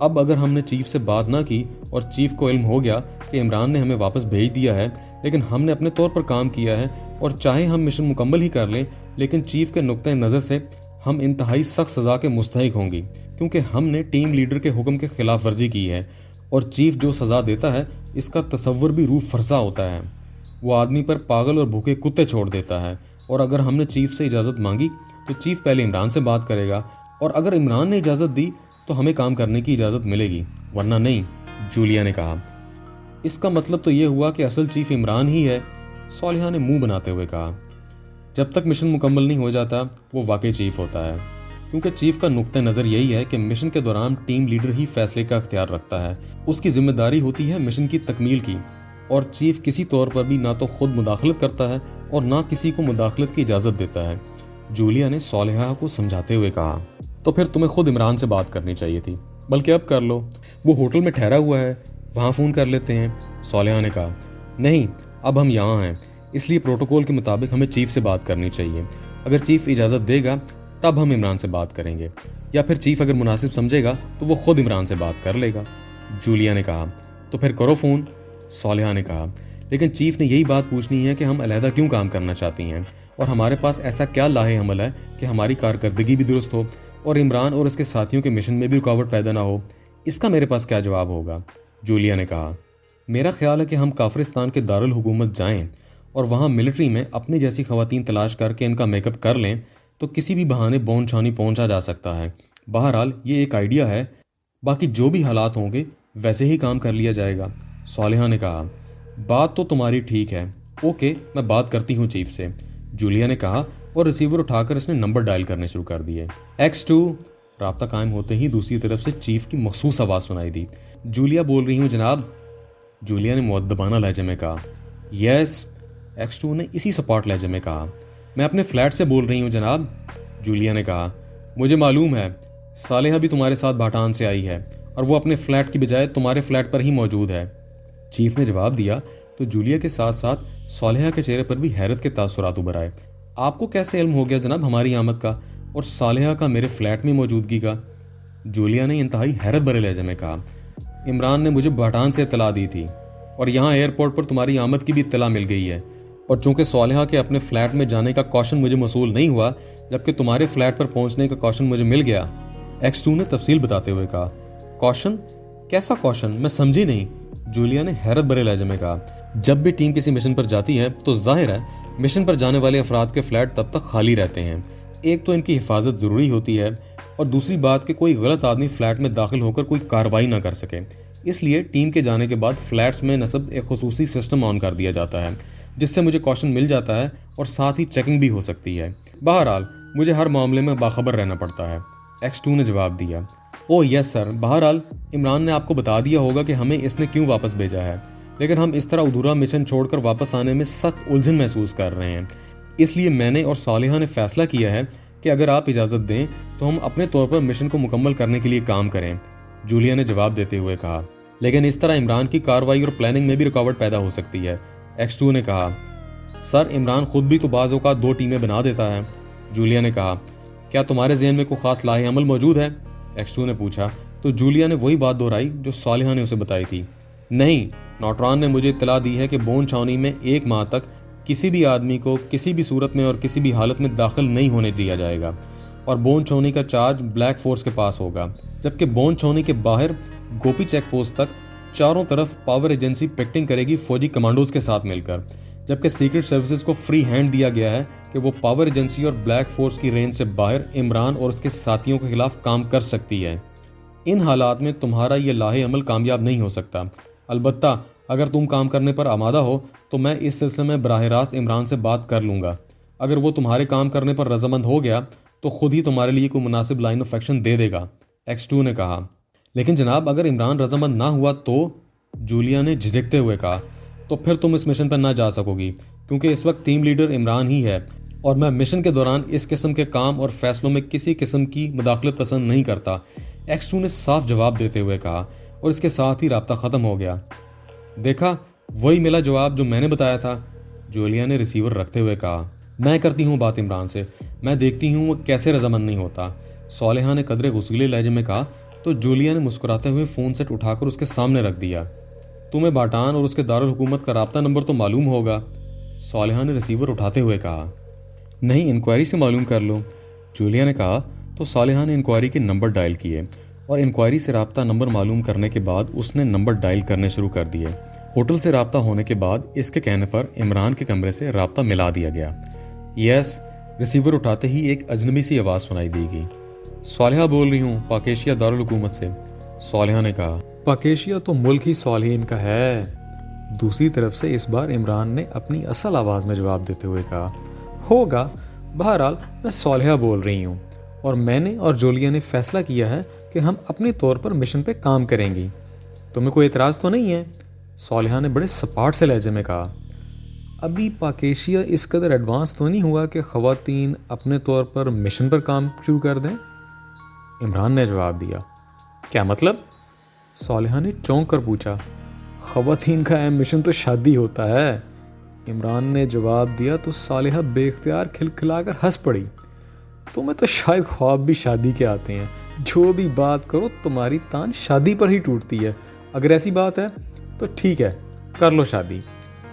اب اگر ہم نے چیف سے بات نہ کی اور چیف کو علم ہو گیا کہ عمران نے ہمیں واپس بھیج دیا ہے، لیکن ہم نے اپنے طور پر کام کیا ہے اور چاہے ہم مشن مکمل ہی کر لیں، لیکن چیف کے نقطۂ نظر سے ہم انتہائی سخت سزا کے مستحق ہوں گی، کیونکہ ہم نے ٹیم لیڈر کے حکم کے خلاف ورزی کی ہے، اور چیف جو سزا دیتا ہے اس کا تصور بھی روح فرسا ہوتا ہے۔ وہ آدمی پر پاگل اور بھوکے کتے چھوڑ دیتا ہے، اور اگر ہم نے چیف سے اجازت مانگی تو چیف پہلے عمران سے بات کرے گا، اور اگر عمران نے اجازت دی تو ہمیں کام کرنے کی اجازت ملے گی، ورنہ نہیں، جولیا نے کہا۔ اس کا مطلب تو یہ ہوا کہ اصل چیف عمران ہی ہے، صالحہ نے منہ بناتے ہوئے کہا۔ جب تک مشن مکمل نہیں ہو جاتا وہ واقعی چیف ہوتا ہے، کیونکہ چیف کا نقطہ نظر یہی ہے کہ مشن کے دوران ٹیم لیڈر ہی فیصلے کا اختیار رکھتا ہے، اس کی ذمہ داری ہوتی ہے مشن کی تکمیل کی، اور چیف کسی طور پر بھی نہ تو خود مداخلت کرتا ہے اور نہ کسی کو مداخلت کی اجازت دیتا ہے۔ جولیا نے صالحہ کو سمجھاتے ہوئے کہا، تو پھر تمہیں خود عمران سے بات کرنی چاہیے تھی، بلکہ اب کر لو، وہ ہوٹل میں ٹھہرا ہوا ہے، وہاں فون کر لیتے ہیں۔ صالحہ نے کہا، نہیں، اب ہم یہاں ہیں، اس لیے پروٹوکول کے مطابق ہمیں چیف سے بات کرنی چاہیے۔ اگر چیف اجازت دے گا تب ہم عمران سے بات کریں گے، یا پھر چیف اگر مناسب سمجھے گا تو وہ خود عمران سے بات کر لے گا۔ جولیا نے کہا، تو پھر کرو فون۔ صالحہ نے کہا، لیکن چیف نے یہی بات پوچھنی ہے کہ ہم علیحدہ کیوں کام کرنا چاہتی ہیں، اور ہمارے پاس ایسا کیا لاہے عمل ہے کہ ہماری کارکردگی بھی درست ہو اور عمران اور اس کے ساتھیوں کے مشن میں بھی رکاوٹ پیدا نہ ہو۔ اس کا میرے پاس کیا جواب ہوگا؟ جولیا نے کہا، میرا خیال ہے کہ ہم کافرستان کے دارالحکومت جائیں اور وہاں ملٹری میں اپنی جیسی خواتین تلاش کر کے ان کا میک اپ کر لیں تو کسی بھی بہانے بون چھانی پہنچا جا سکتا ہے۔ بہرحال یہ ایک آئیڈیا ہے، باقی جو بھی حالات ہوں گے ویسے ہی کام کر لیا جائے گا۔ صالحہ نے کہا، بات تو تمہاری ٹھیک ہے، اوکے، میں بات کرتی ہوں چیف سے، جولیا نے کہا، اور ریسیور اٹھا کر اس نے نمبر ڈائل کرنے شروع کر دیے۔ X2۔ رابطہ قائم ہوتے ہی دوسری طرف سے چیف کی مخصوص آواز سنائی دی۔ جولیا بول رہی ہوں جناب، جولیا نے مؤدبانہ لہجے میں کہا۔ یس، X2 نے اسی سپاٹ لہجے میں کہا۔ میں اپنے فلیٹ سے بول رہی ہوں جناب، جولیا نے کہا۔ مجھے معلوم ہے، صالحہ بھی تمہارے ساتھ بھاٹان سے آئی ہے اور وہ اپنے فلیٹ کی بجائے تمہارے فلیٹ پر ہی موجود ہے، چیف نے جواب دیا تو جولیا کے ساتھ ساتھ صالحہ کے چہرے پر بھی حیرت کے تاثرات ابھر آئے۔ آپ کو کیسے علم ہو گیا جناب ہماری آمد کا اور صالحہ کا میرے فلیٹ میں موجودگی کا؟ جولیا نے انتہائی حیرت بھرے لہجے میں کہا۔ عمران نے مجھے بھاٹان سے اطلاع دی تھی اور یہاں ایئرپورٹ پر تمہاری آمد کی بھی اطلاع مل گئی ہے، اور چونکہ صالحہ کے اپنے فلیٹ میں جانے کا کوشن مجھے موصول نہیں ہوا جبکہ تمہارے فلیٹ پر پہنچنے کا کوشن مجھے مل گیا، X2 نے تفصیل بتاتے ہوئے کہا۔ کوشن؟ کیسا کوشن؟ میں سمجھی نہیں، جولیا نے حیرت بھرے لہجے میں کہا۔ جب بھی ٹیم کسی مشن پر جاتی ہے تو ظاہر ہے مشن پر جانے والے افراد کے فلیٹ تب تک خالی رہتے ہیں، ایک تو ان کی حفاظت ضروری ہوتی ہے اور دوسری بات کہ کوئی غلط آدمی فلیٹ میں داخل ہو کر کوئی کارروائی نہ کر سکے، اس لیے ٹیم کے جانے کے بعد فلیٹس میں نصب ایک خصوصی سسٹم آن کر دیا جاتا ہے جس سے مجھے کوشن مل جاتا ہے اور ساتھ ہی چیکنگ بھی ہو سکتی ہے۔ بہرحال مجھے ہر معاملے میں باخبر رہنا پڑتا ہے، X2 نے جواب دیا۔ اوہ یس سر، بہرحال عمران نے آپ کو بتا دیا ہوگا کہ ہمیں اس نے کیوں واپس بھیجا ہے، لیکن ہم اس طرح ادھورا مشن چھوڑ کر واپس آنے میں سخت الجھن محسوس کر رہے ہیں، اس لیے میں نے اور صالحہ نے فیصلہ کیا ہے کہ اگر آپ اجازت دیں تو ہم اپنے طور پر مشن کو مکمل کرنے کے لیے کام کریں، جولیا نے جواب دیتے ہوئے کہا۔ لیکن اس طرح عمران کی کارروائی اور پلاننگ میں بھی رکاوٹ پیدا ہو سکتی ہے، X2 نے کہا۔ سر، عمران خود بھی تو بعض اوقات 2 ٹیمیں بنا دیتا ہے، جولیا نے کہا۔ کیا تمہارے ذہن میں کوئی خاص لاہے عمل موجود ہے؟ X2 نے پوچھا تو جولیا نے وہی بات دہرائی جو صالحہ نے اسے بتائی تھی۔ نہیں، نوٹران نے مجھے اطلاع دی ہے کہ بون چھاؤنی میں 1 ماہ تک کسی بھی آدمی کو کسی بھی صورت میں اور کسی بھی حالت میں داخل نہیں ہونے دیا جائے گا، اور بون چھاؤنی کا چارج بلیک فورس کے پاس ہوگا، جبکہ بون چھاؤنی کے باہر گوپی چیک پوسٹ تک چاروں طرف پاور ایجنسی پیکٹنگ کرے گی فوجی کمانڈوز کے ساتھ مل کر، جبکہ سیکرٹ سروسز کو فری ہینڈ دیا گیا ہے کہ وہ پاور ایجنسی اور بلیک فورس کی رینج سے باہر عمران اور اس کے ساتھیوں کے خلاف کام کر سکتی ہے۔ ان حالات میں تمہارا یہ لاہے عمل کامیاب نہیں ہو سکتا، البتہ اگر تم کام کرنے پر آمادہ ہو تو میں اس سلسلے میں براہ راست عمران سے بات کر لوں گا۔ اگر وہ تمہارے کام کرنے پر رضامند ہو گیا تو خود ہی تمہارے لیے کوئی مناسب لائن آف ایکشن دے دے گا، X2 نے کہا۔ لیکن جناب اگر عمران رضامند نہ ہوا تو؟ جولیا نے جھجکتے ہوئے کہا۔ تو پھر تم اس مشن پر نہ جا سکو گی، کیونکہ اس وقت ٹیم لیڈر عمران ہی ہے اور میں مشن کے دوران اس قسم کے کام اور فیصلوں میں کسی قسم کی مداخلت پسند نہیں کرتا، X2 نے صاف جواب دیتے ہوئے کہا، اور اس کے ساتھ ہی رابطہ ختم ہو گیا۔ دیکھا، وہی ملا جواب جو میں نے بتایا تھا، جولیا نے ریسیور رکھتے ہوئے کہا۔ میں کرتی ہوں بات عمران سے، میں دیکھتی ہوں وہ کیسے رضامند نہیں ہوتا، صالحہ نے قدرے غصیلے لہجے میں کہا۔ تو جولیا نے مسکراتے ہوئے فون سیٹ اٹھا کر اس کے سامنے رکھ دیا۔ تمہیں باٹان اور اس کے دارالحکومت کا رابطہ نمبر تو معلوم ہوگا، صالحہ نے ریسیور اٹھاتے ہوئے کہا۔ نہیں، انکوائری سے معلوم کر لو، جولیا نے کہا۔ تو صالحہ نے انکوائری کے نمبر ڈائل کیے اور انکوائری سے رابطہ نمبر معلوم کرنے کے بعد اس نے نمبر ڈائل کرنے شروع کر دیے۔ ہوٹل سے رابطہ ہونے کے بعد اس کے کہنے پر عمران کے کمرے سے رابطہ ملا دیا گیا۔ یس، ریسیور اٹھاتے ہی ایک اجنبی سی آواز سنائی دی گئی۔ صالحہ بول رہی ہوں، پاکیشیا دارالحکومت سے، صالحہ نے کہا۔ پاکیشیا تو ملک ہی صالحین کا ہے، دوسری طرف سے اس بار عمران نے اپنی اصل آواز میں جواب دیتے ہوئے کہا۔ ہوگا، بہرحال میں صالحہ بول رہی ہوں، اور میں نے اور جولیا نے فیصلہ کیا ہے کہ ہم اپنے طور پر مشن پہ کام کریں گی۔ تمہیں کوئی اعتراض تو نہیں ہے؟ صالحہ نے بڑے سپاٹ سے لہجے میں کہا۔ ابھی پاکیشیا اس قدر ایڈوانس تو نہیں ہوا کہ خواتین اپنے طور پر مشن پر کام شروع کر دیں؟ عمران نے جواب دیا۔ کیا مطلب؟ صالحہ نے چونک کر پوچھا۔ خواتین کا اہم مشن تو شادی ہوتا ہے، عمران نے جواب دیا تو صالحہ بے اختیار کھلکھلا کر ہنس پڑی۔ تمہیں تو شاید خواب بھی شادی کے آتے ہیں، جو بھی بات کرو تمہاری تان شادی پر ہی ٹوٹتی ہے۔ اگر ایسی بات ہے تو ٹھیک ہے، کر لو شادی،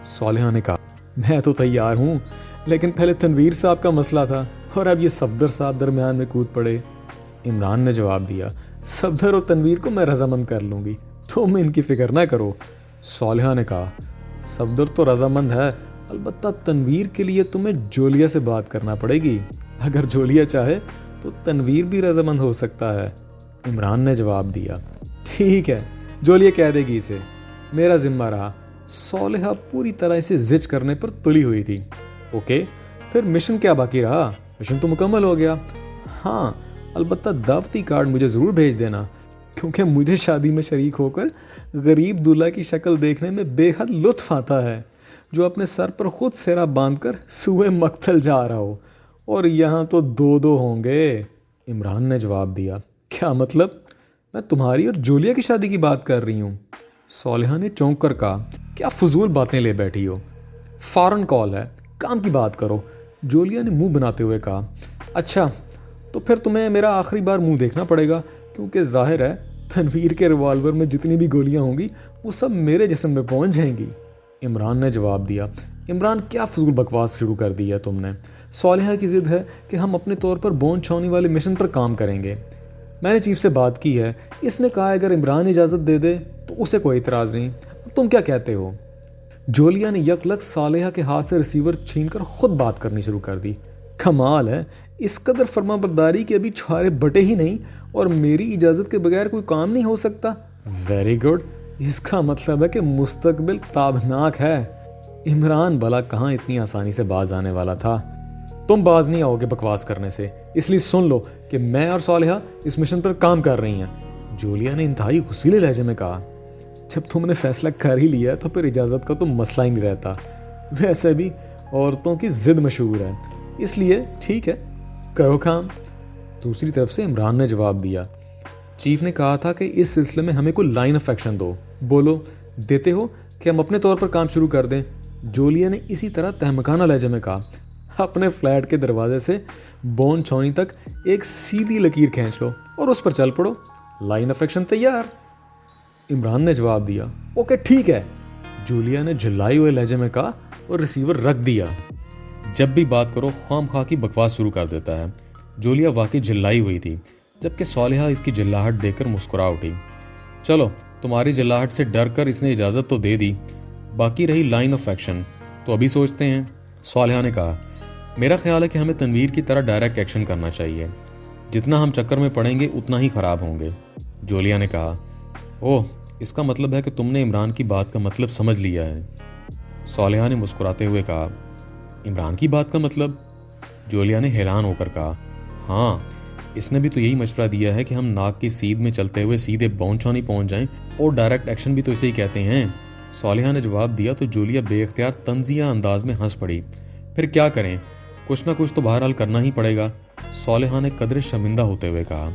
صالحہ نے کہا۔ میں تو تیار ہوں، لیکن پہلے تنویر صاحب کا مسئلہ تھا، اور اب یہ صفدر صاحب درمیان میں کود پڑے، عمران نے جواب دیا۔ صفدر اور تنویر کو میں رضامند کر لوں گی، تم ان کی فکر نہ کرو، صالحہ نے کہا۔ صفدر تو رضامند ہے، البتہ تنویر کے لیے تمہیں جولیا سے بات کرنا پڑے گی۔ اگر جولیا چاہے تو تنویر بھی رضامند ہو سکتا ہے، عمران نے جواب دیا۔ ٹھیک ہے، جولیا کہہ دے گی اسے، میرا ذمہ رہا۔ صالحہ پوری طرح اسے زج کرنے پر تلی ہوئی تھی۔ اوکے، پھر مشن کیا باقی رہا؟ مشن تو مکمل ہو گیا۔ ہاں، البتہ دعوتی کارڈ مجھے ضرور بھیج دینا، کیونکہ مجھے شادی میں شریک ہو کر غریب دولہا کی شکل دیکھنے میں بے حد لطف آتا ہے، جو اپنے سر پر خود سہرا باندھ کر سوئے مقتل جا رہا ہو، اور یہاں تو دو ہوں گے، عمران نے جواب دیا۔ کیا مطلب؟ میں تمہاری اور جولیا کی شادی کی بات کر رہی ہوں، صالحہ نے چونک کر کہا۔ کیا فضول باتیں لے بیٹھی ہو، فوراً کال ہے، کام کی بات کرو، جولیا نے منہ بناتے ہوئے کہا۔ اچھا، تو پھر تمہیں میرا آخری بار منہ دیکھنا پڑے گا، کیونکہ ظاہر ہے تنویر کے ریوالور میں جتنی بھی گولیاں ہوں گی وہ سب میرے جسم میں پہنچ جائیں گی، عمران نے جواب دیا۔ عمران، کیا فضول بکواس شروع کر دی ہے تم نے؟ صالحہ کی ضد ہے کہ ہم اپنے طور پر بون چھاؤنی والے مشن پر کام کریں گے۔ میں نے چیف سے بات کی ہے، اس نے کہا اگر عمران اجازت دے دے تو اسے کوئی اعتراض نہیں۔ تم کیا کہتے ہو؟ جولیا نے یک لگ صالحہ کے ہاتھ سے ریسیور چھین کر خود بات کرنی شروع کر دی۔ کمال ہے، اس قدر فرما برداری کے ابھی چھوارے بٹے ہی نہیں، اور میری اجازت کے بغیر کوئی کام نہیں ہو سکتا۔ ویری گڈ، اس کا مطلب ہے کہ مستقبل تابناک ہے۔ عمران بھلا کہاں اتنی آسانی سے باز آنے والا تھا؟ تم باز نہیں آؤ گے بکواس کرنے سے، اس لیے سن لو کہ میں اور صالحہ اس مشن پر کام کر رہی ہیں، جولیا نے انتہائی غصیلے لہجے میں کہا۔ جب تم نے فیصلہ کر ہی لیا تو پھر اجازت کا تو مسئلہ ہی نہیں رہتا، ویسے بھی عورتوں کی ضد مشہور ہے، اس لیے ٹھیک ہے، کرو کام، دوسری طرف سے عمران نے جواب دیا۔ چیف نے کہا تھا کہ اس سلسلے میں ہمیں کوئی لائن آف ایکشن دو، بولو دیتے ہو کہ ہم اپنے طور پر کام شروع کر دیں؟ جولیا نے اسی طرح تہمکانہ لہجے میں کہا۔ اپنے فلیٹ کے دروازے سے بون چھاؤنی تک ایک سیدھی لکیر کھینچ لو اور اس پر چل پڑو، لائن آف ایکشن تیار، عمران نے جواب دیا۔ اوکے ٹھیک ہے، جولیا نے جھلائی ہوئے لہجے میں کہا اور ریسیور رکھ دیا۔ جب بھی بات کرو خام خواہ کی بکواس شروع کر دیتا ہے۔ جولیا واقعی جھلائی ہوئی تھی، جبکہ صالحہ اس کی جھلاہٹ دیکھ کر مسکرا اٹھی۔ چلو، تمہاری جھلاہٹ سے ڈر کر اس نے اجازت تو دے دی، باقی رہی لائن آف ایکشن تو ابھی سوچتے ہیں، صالحہ نے کہا۔ میرا خیال ہے کہ ہمیں تنویر کی طرح ڈائریکٹ ایکشن کرنا چاہیے، جتنا ہم چکر میں پڑیں گے اتنا ہی خراب ہوں گے، جولیا نے کہا۔ اوہ، اس کا مطلب ہے کہ تم نے عمران کی بات کا مطلب سمجھ لیا ہے، صالحہ نے مسکراتے ہوئے کہا۔ عمران کی بات کا مطلب؟ جولیا نے حیران ہو کر کہا۔ ہاں، اس نے بھی تو یہی مشورہ دیا ہے کہ ہم ناک کی سیدھ میں چلتے ہوئے سیدھے بون چھاؤنی پہنچ جائیں، اور ڈائریکٹ ایکشن بھی تو اسے ہی کہتے ہیں، صالحہ نے جواب دیا تو جولیا بے اختیار طنزیہ انداز میں ہنس پڑی۔ پھر کیا کریں، کچھ نہ کچھ تو بہرحال کرنا ہی پڑے گا، صالحہ نے قدرے شرمندہ ہوتے ہوئے کہا۔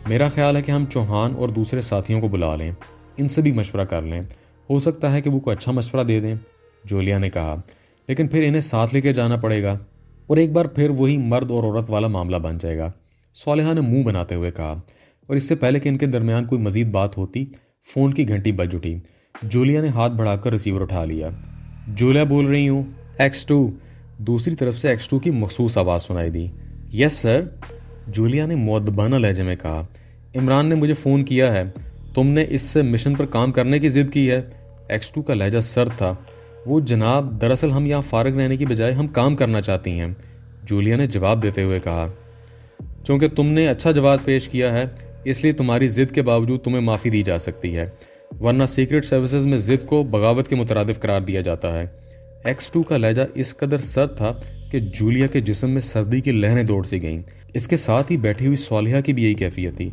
میرا خیال ہے کہ ہم چوہان اور دوسرے ساتھیوں کو بلا لیں، ان سے بھی مشورہ کر لیں، ہو سکتا ہے کہ وہ کوئی اچھا مشورہ دے دیں، جولیا نے کہا۔ لیکن پھر انہیں ساتھ لے کے جانا پڑے گا، اور ایک بار پھر وہی مرد اور عورت والا معاملہ بن جائے گا، صالحہ نے منہ بناتے ہوئے کہا۔ اور اس سے پہلے کہ ان کے درمیان کوئی مزید بات ہوتی فون کی گھنٹی بج اٹھی۔ جولیا نے ہاتھ بڑھا کر ریسیور اٹھا لیا۔ جولیا بول رہی ہوں۔ X2۔ دوسری طرف سے X2 کی مخصوص آواز سنائی دی۔ یس سر، جولیا نے مؤدبانہ لہجے میں کہا۔ عمران نے مجھے فون کیا ہے، تم نے اس سے مشن پر کام کرنے کی ضد کی ہے۔ X2 کا لہجہ سرد تھا۔ وہ جناب، دراصل ہم یہاں فارغ رہنے کی بجائے ہم کام کرنا چاہتی ہیں، جولیا نے جواب دیتے ہوئے کہا۔ چونکہ تم نے اچھا جواز پیش کیا ہے اس لیے تمہاری ضد کے باوجود تمہیں معافی دی جا سکتی ہے، ورنہ سیکرٹ سروسز میں ضد کو بغاوت کے مترادف قرار دیا جاتا ہے۔ X2 کا لہجہ اس قدر سرد تھا کہ جولیا کے جسم میں سردی کی لہریں دوڑ سی گئیں۔ اس کے ساتھ ہی بیٹھی ہوئی صالحہ کی بھی یہی کیفیت تھی۔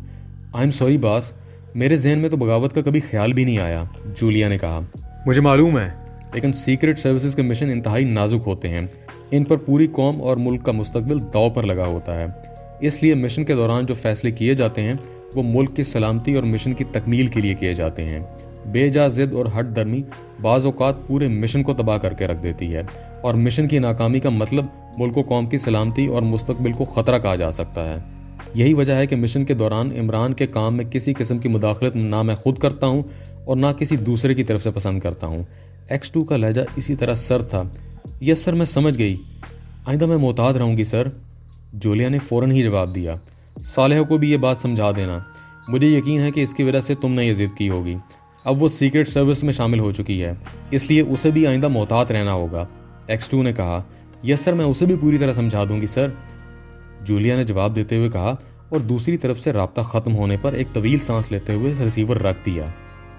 آئی ایم سوری باس، میرے ذہن میں تو بغاوت کا کبھی خیال بھی نہیں آیا، جولیا نے کہا۔ مجھے معلوم ہے، لیکن سیکرٹ سروسز کے مشن انتہائی نازک ہوتے ہیں، ان پر پوری قوم اور ملک کا مستقبل داؤ پر لگا ہوتا ہے، اس لیے مشن کے دوران جو فیصلے کیے جاتے ہیں وہ ملک کی سلامتی اور مشن کی تکمیل کے لیے کیے جاتے ہیں۔ بے جا ضد اور ہٹ درمی بعض اوقات پورے مشن کو تباہ کر کے رکھ دیتی ہے، اور مشن کی ناکامی کا مطلب ملک و قوم کی سلامتی اور مستقبل کو خطرہ کہا جا سکتا ہے۔ یہی وجہ ہے کہ مشن کے دوران عمران کے کام میں کسی قسم کی مداخلت نہ میں خود کرتا ہوں اور نہ کسی دوسرے کی طرف سے پسند کرتا ہوں۔ X2 کا لہجہ اسی طرح سرد تھا۔ یس سر، میں سمجھ گئی، آئندہ میں محتاط رہوں گی سر، جولیا نے فوراً ہی جواب دیا۔ صالحہ کو بھی یہ بات سمجھا دینا، مجھے یقین ہے کہ اس کی وجہ سے تم نے یہ ضد کی ہوگی۔ اب وہ سیکرٹ سروس میں شامل ہو چکی ہے، اس لیے اسے بھی آئندہ محتاط رہنا ہوگا، X2 نے کہا۔ یس سر، میں اسے بھی پوری طرح سمجھا دوں گی سر، جولیا نے جواب دیتے ہوئے کہا، اور دوسری طرف سے رابطہ ختم ہونے پر ایک طویل سانس لیتے ہوئے ریسیور رکھ دیا۔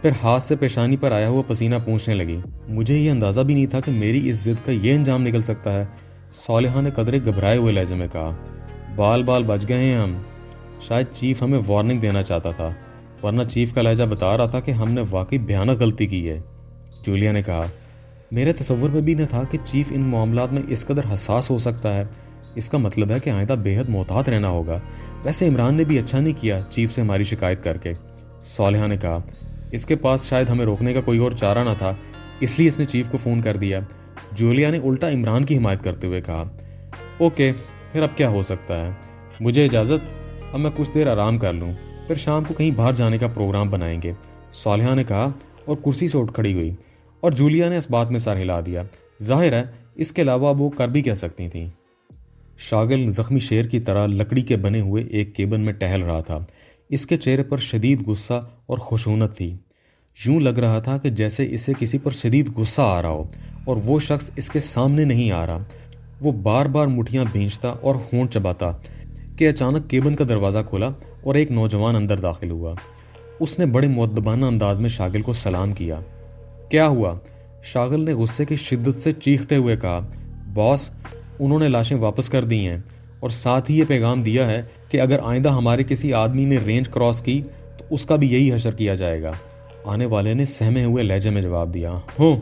پھر ہاتھ سے پیشانی پر آیا ہوا پسینہ پوچھنے لگی۔ مجھے یہ اندازہ بھی نہیں تھا کہ میری اس ضد کا یہ انجام نکل سکتا ہے، صالحہ نے قدرے گھبرائے ہوئے لہجے میں کہا۔ بال بچ گئے ہیں ہم، شاید چیف ہمیں وارننگ دینا چاہتا تھا، ورنہ چیف کا لہجہ بتا رہا تھا کہ ہم نے واقعی بھیانک غلطی کی ہے، جولیا نے کہا۔ میرے تصور میں بھی نہ تھا کہ چیف ان معاملات میں اس قدر حساس ہو سکتا ہے، اس کا مطلب ہے کہ آئندہ بے حد محتاط رہنا ہوگا۔ ویسے عمران نے بھی اچھا نہیں کیا چیف سے ہماری شکایت کر کے، صالحہ نے کہا۔ اس کے پاس شاید ہمیں روکنے کا کوئی اور چارہ نہ تھا، اس لیے اس نے چیف کو فون کر دیا، جولیا نے الٹا عمران کی حمایت کرتے ہوئے کہا۔ اوکے، پھر اب کیا ہو سکتا ہے، مجھے اجازت، اب میں کچھ دیر آرام کر لوں، پھر شام کو کہیں باہر جانے کا پروگرام بنائیں گے، صالحہ نے کہا اور کرسی سے اٹھ کھڑی ہوئی، اور جولیا نے اس بات میں سر ہلا دیا۔ ظاہر ہے اس کے علاوہ وہ کر بھی کہہ سکتی تھیں۔ شاگل زخمی شیر کی طرح لکڑی کے بنے ہوئے ایک کیبن میں ٹہل رہا تھا۔ اس کے چہرے پر شدید غصہ اور خشونت تھی، یوں لگ رہا تھا کہ جیسے اسے کسی پر شدید غصہ آ رہا ہو اور وہ شخص اس کے سامنے نہیں آ رہا۔ وہ بار بار مٹھیاں بھینچتا اور ہونٹ چباتا کہ اچانک کیبن کا دروازہ کھلا اور ایک نوجوان اندر داخل ہوا۔ اس نے بڑے مؤدبانہ انداز میں شاگل کو سلام کیا۔ کیا ہوا؟ شاگل نے غصے کی شدت سے چیختے ہوئے کہا۔ باس، انہوں نے لاشیں واپس کر دی ہیں اور ساتھ ہی یہ پیغام دیا ہے کہ اگر آئندہ ہمارے کسی آدمی نے رینج کراس کی تو اس کا بھی یہی حشر کیا جائے گا، آنے والے نے سہمے ہوئے لہجے میں جواب دیا۔ ہوں،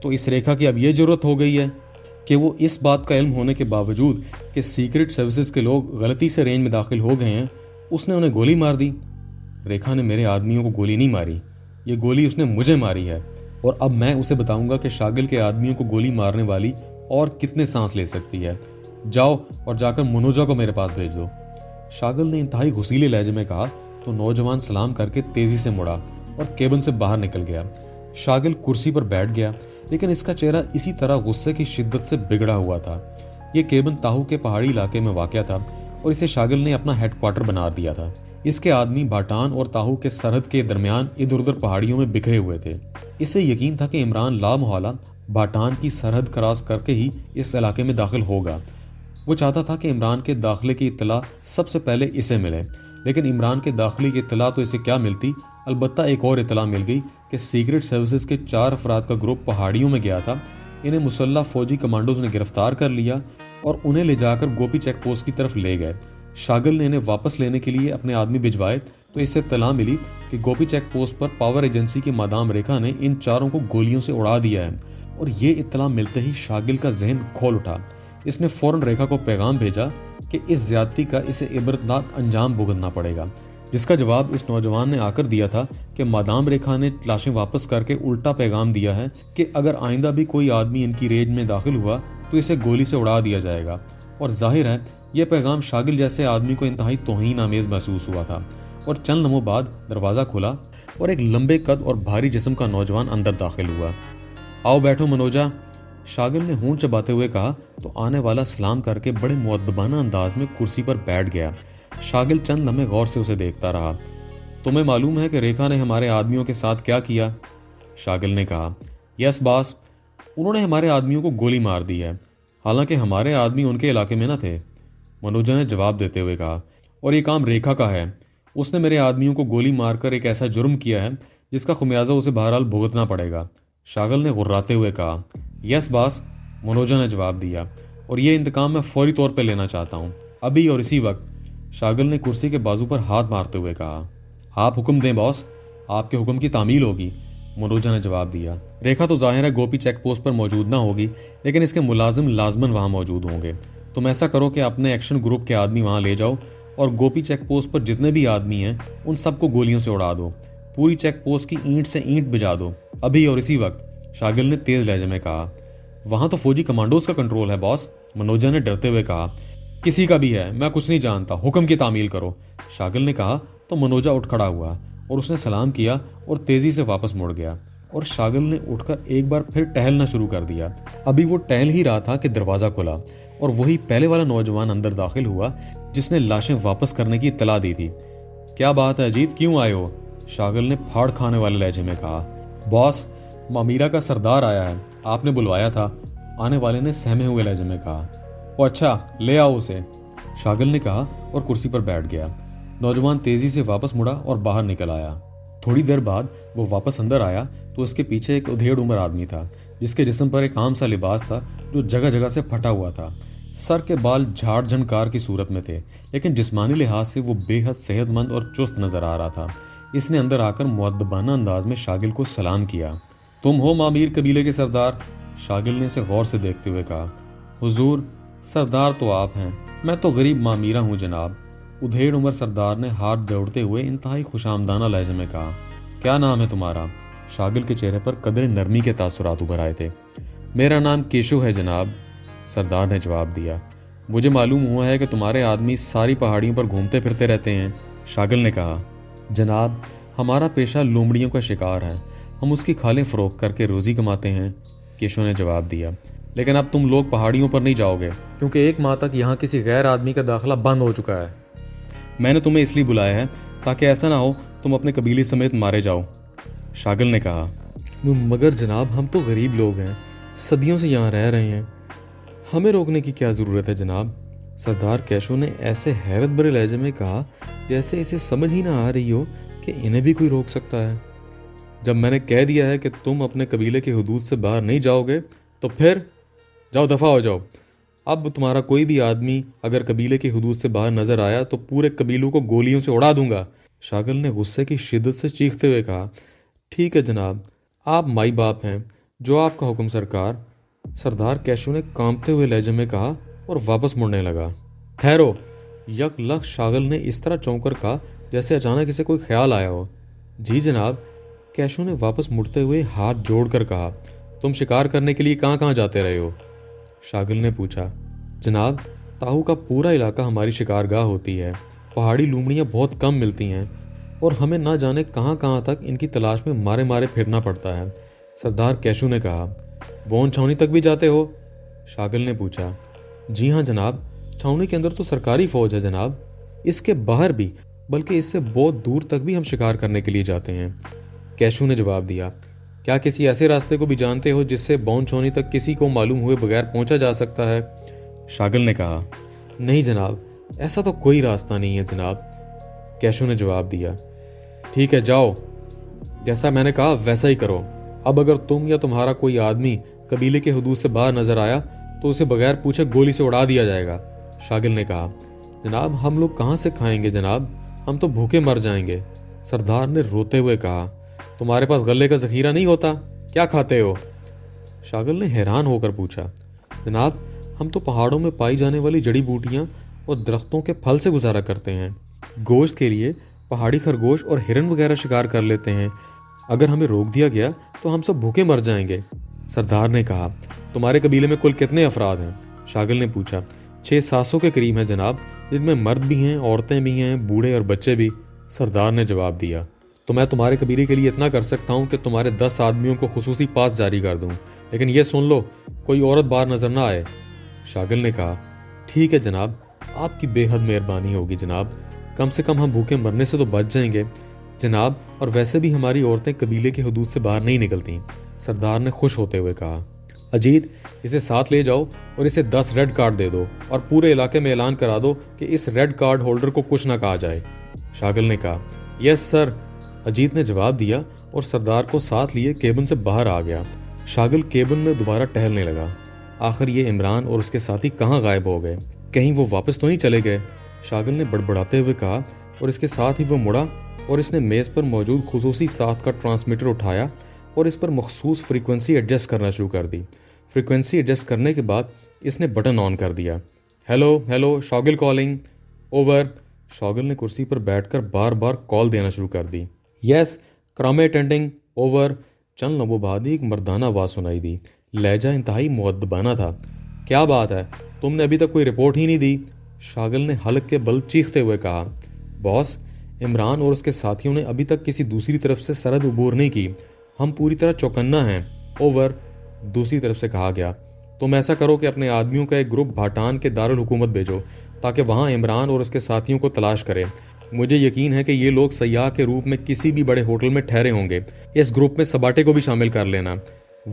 تو اس ریکھا کی اب یہ ضرورت ہو گئی ہے کہ وہ اس بات کا علم ہونے کے باوجود کہ سیکرٹ سروسز کے لوگ غلطی سے رینج میں داخل ہو گئے ہیں، اس نے انہیں گولی مار دی۔ ریکھا نے میرے آدمیوں کو گولی نہیں ماری، یہ گولی اس نے مجھے ماری ہے، اور اب میں اسے بتاؤں گا کہ شاگل کے آدمیوں کو گولی مارنے والی اور کتنے سانس لے سکتی ہے۔ جاؤ اور جا کر منوجا کو میرے پاس بھیج دو، شاگل نے انتہائی غصیلے لہجے میں کہا تو نوجوان سلام کر کے تیزی سے مڑا اور کیبن سے باہر نکل گیا۔ شاگل کرسی پر بیٹھ گیا، لیکن اس کا چہرہ اسی طرح غصے کی شدت سے بگڑا ہوا تھا۔ یہ کیبن تاہو کے پہاڑی علاقے میں واقع تھا اور اسے شاگل نے اپنا ہیڈ کوارٹر بنا دیا تھا۔ اس کے آدمی باٹان اور تاہو کے سرحد کے درمیان ادھر ادھر پہاڑیوں میں بکھرے ہوئے تھے۔ اسے یقین تھا کہ عمران لا محالہ باٹان کی سرحد کراس کر کے ہی اس علاقے میں داخل ہوگا۔ وہ چاہتا تھا کہ عمران کے داخلے کی اطلاع سب سے پہلے اسے ملے، لیکن عمران کے داخلے کی اطلاع تو اسے کیا ملتی، البتہ ایک اور اطلاع مل گئی کہ سیکرٹ سروسز کے 4 افراد کا گروپ پہاڑیوں میں گیا تھا۔ انہیں مسلح فوجی کمانڈوز نے گرفتار کر لیا اور انہیں لے جا کر گوپی چیک پوسٹ کی طرف لے گئے۔ شاگل نے انہیں واپس لینے کے لیے اپنے آدمی بھجوائے تو اس سے اطلاع ملی کہ گوپی چیک پوسٹ پر پاور ایجنسی کی مادام ریکھا نے ان 4 کو گولیوں سے اڑا دیا ہے، اور یہ اطلاع ملتے ہی شاگل کا ذہن کھول اٹھا۔ اس نے فوراً ریکھا کو پیغام بھیجا کہ اس زیادتی کا اسے عبرتناک انجام بھگتنا پڑے گا، جس کا جواب اس نوجوان نے آ کر دیا تھا کہ مادام ریکھا نے لاشیں واپس کر کے الٹا پیغام دیا ہے کہ اگر آئندہ بھی کوئی آدمی ان کی رینج میں داخل ہوا تو اسے گولی سے اڑا دیا جائے گا، اور ظاہر ہے یہ پیغام شاگل جیسے آدمی کو انتہائی توہین آمیز محسوس ہوا تھا، اور چند لمحوں بعد دروازہ کھلا اور ایک لمبے قد اور بھاری جسم کا نوجوان اندر داخل ہوا۔ آؤ بیٹھو منوجا، شاگل نے ہونٹ چباتے ہوئے کہا تو آنے والا سلام کر کے بڑے مؤدبانہ انداز میں کرسی پر بیٹھ گیا۔ شاگل چند لمحے غور سے اسے دیکھتا رہا۔ تمہیں معلوم ہے کہ ریکھا نے ہمارے آدمیوں کے ساتھ کیا کیا؟ شاگل نے کہا۔ یس باس، انہوں نے ہمارے آدمیوں کو گولی مار دی ہے، حالانکہ ہمارے آدمی ان کے علاقے میں نہ تھے، منوجا نے جواب دیتے ہوئے کہا۔ اور یہ کام ریکھا کا ہے، اس نے میرے آدمیوں کو گولی مار کر ایک ایسا جرم کیا ہے جس کا خمیازہ اسے بہرحال بھگتنا پڑے گا، شاگل نے غراتے ہوئے کہا۔ یس باس، منوجا نے جواب دیا، اور یہ انتقام میں فوری طور پہ لینا چاہتا ہوں، ابھی اور اسی وقت، شاگل نے کرسی کے بازو پر ہاتھ مارتے ہوئے کہا۔ آپ حکم دیں باس، آپ کے حکم کی تعمیل ہوگی، منوجا نے جواب دیا۔ ریکھا تو ظاہر ہے گوپی چیک پوسٹ پر موجود نہ ہوگی، لیکن اس کے ملازم لازماً وہاں موجود ہوں گے۔ تم ایسا کرو کہ اپنے ایکشن گروپ کے آدمی وہاں لے جاؤ اور گوپی چیک پوسٹ پر جتنے بھی آدمی ہیں ان سب کو گولیوں سے اڑا دو، پوری چیک پوسٹ کی اینٹ سے اینٹ بجا دو، ابھی اور اسی وقت، شاگل نے تیز لہجے میں کہا۔ وہاں تو فوجی کمانڈوز کا کنٹرول ہے باس، منوجا نے ڈرتے ہوئے کہا۔ کسی کا بھی ہے، میں کچھ نہیں جانتا، حکم کی تعمیل کرو، شاگل نے کہا تو منوجا اٹھ کھڑا ہوا اور اس نے سلام کیا اور تیزی سے واپس مڑ گیا، اور شاگل نے اٹھ کر ایک بار پھر ٹہلنا شروع کر دیا۔ ابھی وہ ٹہل ہی رہا تھا کہ دروازہ کھلا اور وہی پہلے والا نوجوان اندر داخل ہوا جس نے لاشیں واپس کرنے کی اطلاع دی تھی۔ کیا بات ہے اجیت، کیوں آئے ہو؟ شاگل نے پھاڑ کھانے والے لہجے میں کہا۔ باس، مامیرا کا سردار آیا ہے، آپ نے بلوایا تھا، آنے والے نے سہمے ہوئے لہجے میں کہا۔ او اچھا، لے آؤ اسے، شاگل نے کہا اور کرسی پر بیٹھ گیا۔ نوجوان تیزی سے واپس مڑا اور باہر نکل آیا۔ تھوڑی دیر بعد وہ واپس اندر آیا تو اس کے پیچھے ایک ادھیڑ عمر آدمی تھا جس کے جسم پر ایک عام سا لباس تھا جو جگہ جگہ سے پھٹا ہوا تھا۔ سر کے بال جھاڑ جھنکار کی صورت میں تھے، لیکن جسمانی لحاظ سے وہ بے حد صحت مند اور چست نظر آ رہا تھا۔ اس نے اندر آ کر مؤدبانہ انداز میں شاگل کو سلام کیا۔ تم ہو مامیر قبیلے کے سردار؟ شاگل نے اسے غور سے دیکھتے ہوئے کہا۔ حضور، سردار تو آپ ہیں، میں تو غریب مامیرا ہوں جناب، ادھیڑ عمر سردار نے ہاتھ جوڑتے ہوئے انتہائی خوش آمدانہ لہجے میں کہا۔ کیا نام ہے تمہارا؟ شاگل کے چہرے پر قدر نرمی کے تاثرات ابھر آئے تھے۔ میرا نام کیشو ہے جناب، سردار نے جواب دیا۔ مجھے معلوم ہوا ہے کہ تمہارے آدمی ساری پہاڑیوں پر گھومتے پھرتے رہتے ہیں، شاگل نے کہا۔ جناب، ہمارا پیشہ لومڑیوں کا شکار ہے، ہم اس کی کھالیں فروخت کر کے روزی کماتے ہیں، کیشو نے جواب دیا۔ لیکن اب تم لوگ پہاڑیوں پر نہیں جاؤ گے کیونکہ 1 ماہ تک یہاں کسی غیر آدمی کا داخلہ بند ہو چکا ہے۔ میں نے تمہیں اس لیے بلایا ہے تاکہ ایسا نہ ہو تم اپنے قبیلے سمیت مارے جاؤ، شاگل نے کہا۔ مگر جناب، ہم تو غریب لوگ ہیں، صدیوں سے یہاں رہ رہے ہیں، ہمیں روکنے کی کیا ضرورت ہے جناب، سردار کیشو نے ایسے حیرت بھرے لہجے میں کہا جیسے اسے سمجھ ہی نہ آ رہی ہو کہ انہیں بھی کوئی روک سکتا ہے۔ جب میں نے کہہ دیا ہے کہ تم اپنے قبیلے کے حدود سے باہر نہیں جاؤ گے تو پھر جاؤ، دفع ہو جاؤ۔ اب تمہارا کوئی بھی آدمی اگر قبیلے کی حدود سے باہر نظر آیا تو پورے قبیلوں کو گولیوں سے اڑا دوں گا، شاگل نے غصے کی شدت سے چیختے ہوئے کہا۔ ٹھیک ہے جناب، آپ مائی باپ ہیں، جو آپ کا حکم سرکار، سردار کیشو نے کانپتے ہوئے لہجے میں کہا اور واپس مڑنے لگا۔ ٹھہرو، یک لخت شاگل نے اس طرح چونک کر کہا جیسے اچانک اسے کوئی خیال آیا ہو۔ جی جناب، کیشو نے واپس مڑتے ہوئے ہاتھ جوڑ کر کہا۔ تم شکار کرنے کے لیے کہاں کہاں جاتے رہے ہو؟ شاگل نے پوچھا۔ جناب، تاہو کا پورا علاقہ ہماری شکار گاہ ہوتی ہے، پہاڑی لومڑیاں بہت کم ملتی ہیں اور ہمیں نہ جانے کہاں کہاں تک ان کی تلاش میں مارے مارے پھرنا پڑتا ہے، سردار کیشو نے کہا۔ بون چھاونی تک بھی جاتے ہو؟ شاگل نے پوچھا۔ جی ہاں جناب، چھاونی کے اندر تو سرکاری فوج ہے جناب، اس کے باہر بھی، بلکہ اس سے بہت دور تک بھی ہم شکار کرنے کے لیے جاتے ہیں، کیشو نے جواب دیا۔ کیا کسی ایسے راستے کو بھی جانتے ہو جس سے بون چھاونی تک کسی کو معلوم ہوئے بغیر پہنچا جا سکتا ہے؟ شاگل نے کہا۔ نہیں جناب، ایسا تو کوئی راستہ نہیں ہے جناب، کیشو نے جواب دیا۔ ٹھیک ہے، جاؤ، جیسا میں نے کہا ویسا ہی کرو۔ اب اگر تم یا تمہارا کوئی آدمی قبیلے کے حدود سے باہر نظر آیا تو اسے بغیر پوچھے گولی سے اڑا دیا جائے گا، شاگل نے کہا۔ جناب، ہم لوگ کہاں سے کھائیں گے جناب، ہم تو بھوکے مر جائیں گے، سردار نے روتے ہوئے کہا۔ تمہارے پاس غلے کا ذخیرہ نہیں ہوتا، کیا کھاتے ہو؟ شاگل نے حیران ہو کر پوچھا۔ جناب، ہم تو پہاڑوں میں پائی جانے والی جڑی بوٹیاں اور درختوں کے پھل سے گزارا کرتے ہیں، گوشت کے لیے پہاڑی خرگوش اور ہرن وغیرہ شکار کر لیتے ہیں، اگر ہمیں روک دیا گیا تو ہم سب بھوکے مر جائیں گے، سردار نے کہا۔ تمہارے قبیلے میں کل کتنے افراد ہیں؟ شاگل نے پوچھا۔ 600-700 کے قریب ہیں جناب، جن میں مرد بھی ہیں، عورتیں بھی ہیں، بوڑھے اور بچے بھی، سردار نے جواب دیا، تو میں تمہارے قبیلے کے لیے اتنا کر سکتا ہوں کہ تمہارے 10 آدمیوں کو خصوصی پاس جاری کر دوں، لیکن یہ سن لو کوئی عورت باہر نظر نہ آئے۔ شاگل نے کہا، ٹھیک ہے جناب، آپ کی بے حد مہربانی ہوگی جناب، کم سے کم ہم بھوکے مرنے سے تو بچ جائیں گے جناب، اور ویسے بھی ہماری عورتیں قبیلے کی حدود سے باہر نہیں نکلتیں۔ سردار نے خوش ہوتے ہوئے کہا، اجیت اسے ساتھ لے جاؤ اور اسے 10 ریڈ کارڈ دے دو اور پورے علاقے میں اعلان کرا دو کہ اس ریڈ کارڈ ہولڈر کو کچھ نہ کہا جائے۔ شاگل نے کہا، یس سر، اجیت نے جواب دیا اور سردار کو ساتھ لیے کیبن سے باہر آ گیا۔ شاگل کیبن میں دوبارہ ٹہلنے لگا، آخر یہ عمران اور اس کے ساتھی کہاں غائب ہو گئے؟ کہیں وہ واپس تو نہیں چلے گئے؟ شاگل نے بڑبڑاتے ہوئے کہا، اور اس کے ساتھ ہی وہ مڑا اور اس نے میز پر موجود خصوصی ساخت کا ٹرانسمیٹر اٹھایا اور اس پر مخصوص فریکوینسی ایڈجسٹ کرنا شروع کر دی۔ فریکوینسی ایڈجسٹ کرنے کے بعد اس نے بٹن آن کر دیا۔ Hello hello, Shagal calling, over. Shagal نے کرسی پر بیٹھ کر بار بار کال دینا شروع کر دی۔ یس، کرامے اٹینڈنگ، اوور۔ چند لمحوں بعد ہی ایک مردانہ آواز سنائی دی، لہجہ انتہائی مؤدبانہ تھا۔ کیا بات ہے، تم نے ابھی تک کوئی رپورٹ ہی نہیں دی؟ شاگل نے حلق کے بل چیختے ہوئے کہا، باس، عمران اور اس کے ساتھیوں نے ابھی تک کسی دوسری طرف سے سرحد عبور نہیں کی، ہم پوری طرح چوکنا ہیں، اوور۔ دوسری طرف سے کہا گیا، تم ایسا کرو کہ اپنے آدمیوں کا ایک گروپ بھاٹان کے دارالحکومت بھیجو تاکہ وہاں عمران اور اس کے ساتھیوں کو تلاش کرے۔ مجھے یقین ہے کہ یہ لوگ سیاح کے روپ میں کسی بھی بڑے ہوٹل میں ٹھہرے ہوں گے۔ اس گروپ میں سباٹے کو بھی شامل کر لینا،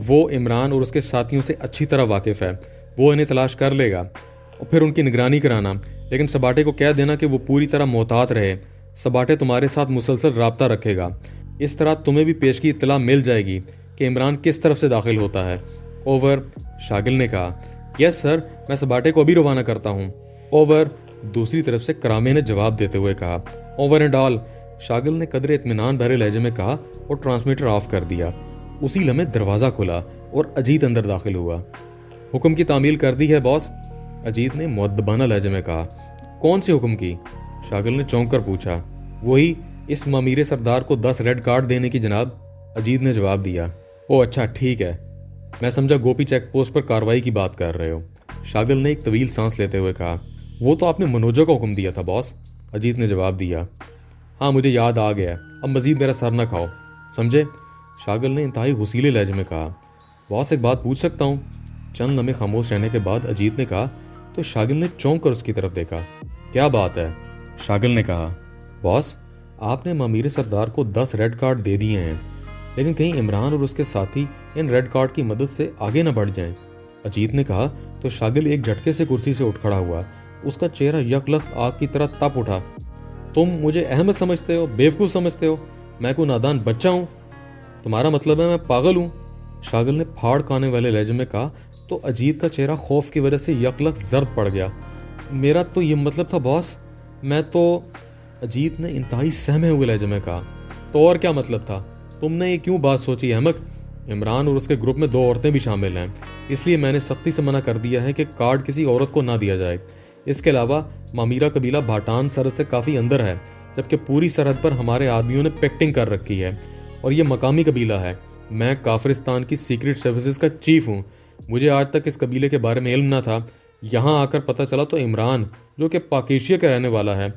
وہ عمران اور اس کے ساتھیوں سے اچھی طرح واقف ہے، وہ انہیں تلاش کر لے گا اور پھر ان کی نگرانی کرانا، لیکن سباٹے کو کہہ دینا کہ وہ پوری طرح محتاط رہے۔ سباٹے تمہارے ساتھ مسلسل رابطہ رکھے گا، اس طرح تمہیں بھی پیشگی اطلاع مل جائے گی کہ عمران کس طرف سے داخل ہوتا ہے، اوور۔ شاگل نے کہا، یس سر، میں سباٹے کو بھی روانہ کرتا ہوں، اوور۔ دوسری طرف سے کرامے نے جواب دیتے ہوئے کہا، اوور اینڈ آل۔ شاگل نے قدر اطمینان بھرے لہجے میں کہا اور ٹرانسمیٹر آف کر دیا۔ اسی لمحے دروازہ کھلا اور اجیت اندر داخل ہوا۔ حکم کی تعمیل کر دی ہے باس، اجیت نے مؤدبانہ لہجے میں کہا۔ کون سی حکم کی؟ شاگل نے چونک کر پوچھا۔ وہی، اس مامیر سردار کو 10 ریڈ کارڈ دینے کی جناب، اجیت نے جواب دیا۔ او اچھا، ٹھیک ہے، میں سمجھا گوپی چیک پوسٹ پر کارروائی کی بات کر رہے ہو۔ شاگل نے ایک طویل سانس لیتے ہوئے کہا، وہ تو آپ نے منوجا کو حکم دیا تھا باس، اجیت نے جواب دیا۔ ہاں مجھے یاد آ گیا، اب مزید میرا سر نہ کھاؤ، سمجھے؟ شاگل نے انتہائی غصیلے لہجے میں کہا۔ باس ایک بات پوچھ سکتا ہوں؟ چند لمحے خاموش رہنے کے بعد اجیت نے کہا تو شاگل نے چونک کر اس کی طرف دیکھا۔ کیا بات ہے؟ شاگل نے کہا، باس آپ نے مامیر سردار کو 10 ریڈ کارڈ دے دیے ہیں، لیکن کہیں عمران اور اس کے ساتھی ان ریڈ کارڈ کی مدد سے آگے نہ بڑھ جائیں۔ اجیت نے کہا تو شاگل ایک جھٹکے سے کرسی سے اٹھ کھڑا ہوا، اس کا چہرہ یک لخت آگ کی طرح تپ اٹھا۔ تم مجھے احمق سمجھتے ہو، بیوقوف سمجھتے ہو، میں کوئی نادان بچہ ہوں؟ تمہارا مطلب ہے میں پاگل ہوں؟ شاگل نے پھاڑ کھانے والے لہجے میں کہا تو اجیت کا چہرہ خوف کی وجہ سے یک لخت زرد پڑ گیا۔ میرا تو یہ مطلب تھا باس، میں تو، اجیت نے انتہائی سہمے ہوئے لہجے میں کہا۔ تو اور کیا مطلب تھا؟ تم نے یہ کیوں بات سوچی احمق؟ عمران اور اس کے گروپ میں 2 عورتیں بھی شامل ہیں، اس لیے میں نے سختی سے منع کر دیا ہے کہ کارڈ کسی عورت کو نہ دیا جائے۔ اس کے علاوہ مامیرا قبیلہ بھاٹان سرحد سے کافی اندر ہے، جبکہ پوری سرحد پر ہمارے آدمیوں نے پیکٹنگ کر رکھی ہے اور یہ مقامی قبیلہ ہے۔ میں کافرستان کی سیکرٹ سروسز کا چیف ہوں، مجھے آج تک اس قبیلے کے بارے میں علم نہ تھا، یہاں آ کر پتہ چلا تو عمران جو کہ پاکیشیا کا رہنے والا ہے،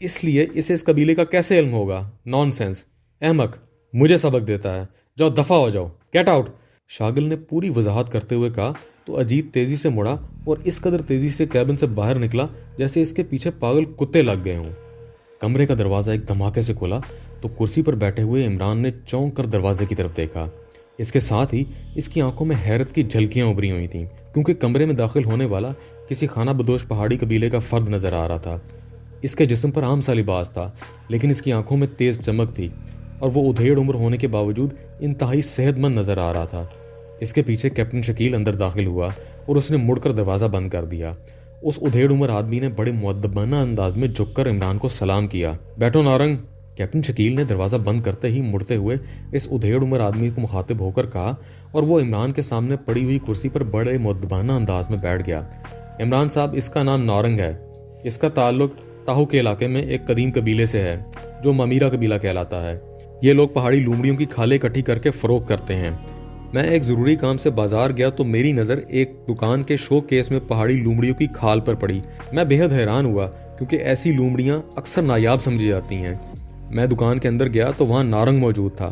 اس لیے اسے اس قبیلے کا کیسے علم ہوگا؟ نان سینس، احمق، مجھے سبق دیتا ہے، جاؤ دفع ہو جاؤ، گیٹ آؤٹ۔ شاگل نے پوری وضاحت کرتے ہوئے کہا تو اجیت تیزی سے مڑا اور اس قدر تیزی سے کیبن سے باہر نکلا جیسے اس کے پیچھے پاگل کتے لگ گئے ہوں۔ کمرے کا دروازہ ایک دھماکے سے کھلا تو کرسی پر بیٹھے ہوئے عمران نے چونک کر دروازے کی طرف دیکھا۔ اس کے ساتھ ہی اس کی آنکھوں میں حیرت کی جھلکیاں ابھری ہوئی تھیں، کیونکہ کمرے میں داخل ہونے والا کسی خانہ بدوش پہاڑی قبیلے کا فرد نظر آ رہا تھا۔ اس کے جسم پر عام سا لباس تھا، لیکن اس کی آنکھوں میں تیز چمک تھی اور وہ ادھیڑ عمر ہونے کے باوجود انتہائی صحت مند نظر آ رہا تھا۔ اس کے پیچھے کیپٹن شکیل اندر داخل ہوا اور اس نے مڑ کر دروازہ بند کر دیا۔ اس ادھیڑ عمر آدمی نے بڑے مؤدبانہ انداز میں جھک کر عمران کو سلام کیا۔ بیٹھو نارنگ، کیپٹن شکیل نے دروازہ بند کرتے ہی مڑتے ہوئے اس ادھیڑ عمر آدمی کو مخاطب ہو کر کہا اور وہ عمران کے سامنے پڑی ہوئی کرسی پر بڑے مؤدبانہ انداز میں بیٹھ گیا۔ عمران صاحب، اس کا نام نارنگ ہے، اس کا تعلق تاہو کے علاقے میں ایک قدیم قبیلے سے ہے جو مامیرا قبیلہ کہلاتا ہے۔ یہ لوگ پہاڑی لومڑیوں کی کھالیں اکٹھی کر کے فروخت کرتے ہیں۔ میں ایک ضروری کام سے بازار گیا تو میری نظر ایک دکان کے شو کیس میں پہاڑی لومڑیوں کی کھال پر پڑی۔ میں بے حد حیران ہوا کیونکہ ایسی لومڑیاں اکثر نایاب سمجھی جاتی ہیں۔ میں دکان کے اندر گیا تو وہاں نارنگ موجود تھا۔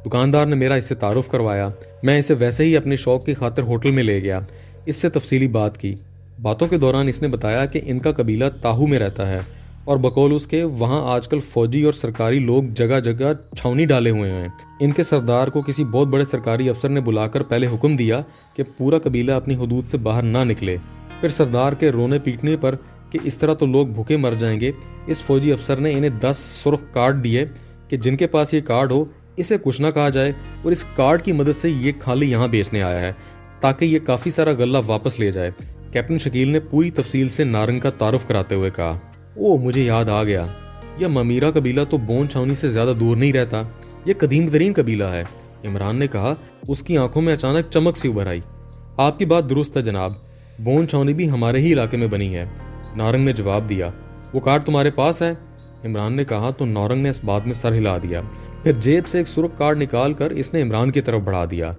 دکاندار نے میرا اس سے تعارف کروایا۔ میں اسے ویسے ہی اپنے شوق کی خاطر ہوٹل میں لے گیا، اس سے تفصیلی بات کی۔ باتوں کے دوران اس نے بتایا کہ ان کا قبیلہ تاہو میں رہتا ہے اور بقول اس کے وہاں آج کل فوجی اور سرکاری لوگ جگہ جگہ چھاونی ڈالے ہوئے ہیں۔ ان کے سردار کو کسی بہت بڑے سرکاری افسر نے بلا کر پہلے حکم دیا کہ پورا قبیلہ اپنی حدود سے باہر نہ نکلے۔ پھر سردار کے رونے پیٹنے پر کہ اس طرح تو لوگ بھوکے مر جائیں گے، اس فوجی افسر نے انہیں 10 سرخ کارڈ دیے کہ جن کے پاس یہ کارڈ ہو اسے کچھ نہ کہا جائے اور اس کارڈ کی مدد سے یہ کھالی یہاں بیچنے آیا ہے تاکہ یہ کافی سارا غلہ واپس لے جائے۔ کیپٹن شکیل نے پوری تفصیل سے نارنگ کا تعارف کراتے ہوئے کہا، او مجھے یاد آ گیا، یہ ممیرا قبیلہ تو بون چھاونی سے زیادہ دور نہیں رہتا، یہ قدیم ترین قبیلہ ہے۔ عمران نے کہا۔ اس کی آنکھوں میں اچانک چمک سی ابھر آئی۔ آپ کی بات درست ہے جناب، بون چھاونی بھی ہمارے ہی علاقے میں بنی ہے، نارنگ نے جواب دیا۔ وہ کارڈ تمہارے پاس ہے؟ عمران نے کہا تو نارنگ نے اس بات میں سر ہلا دیا۔ پھر جیب سے ایک سرخ کارڈ نکال کر اس نے عمران کی طرف بڑھا دیا۔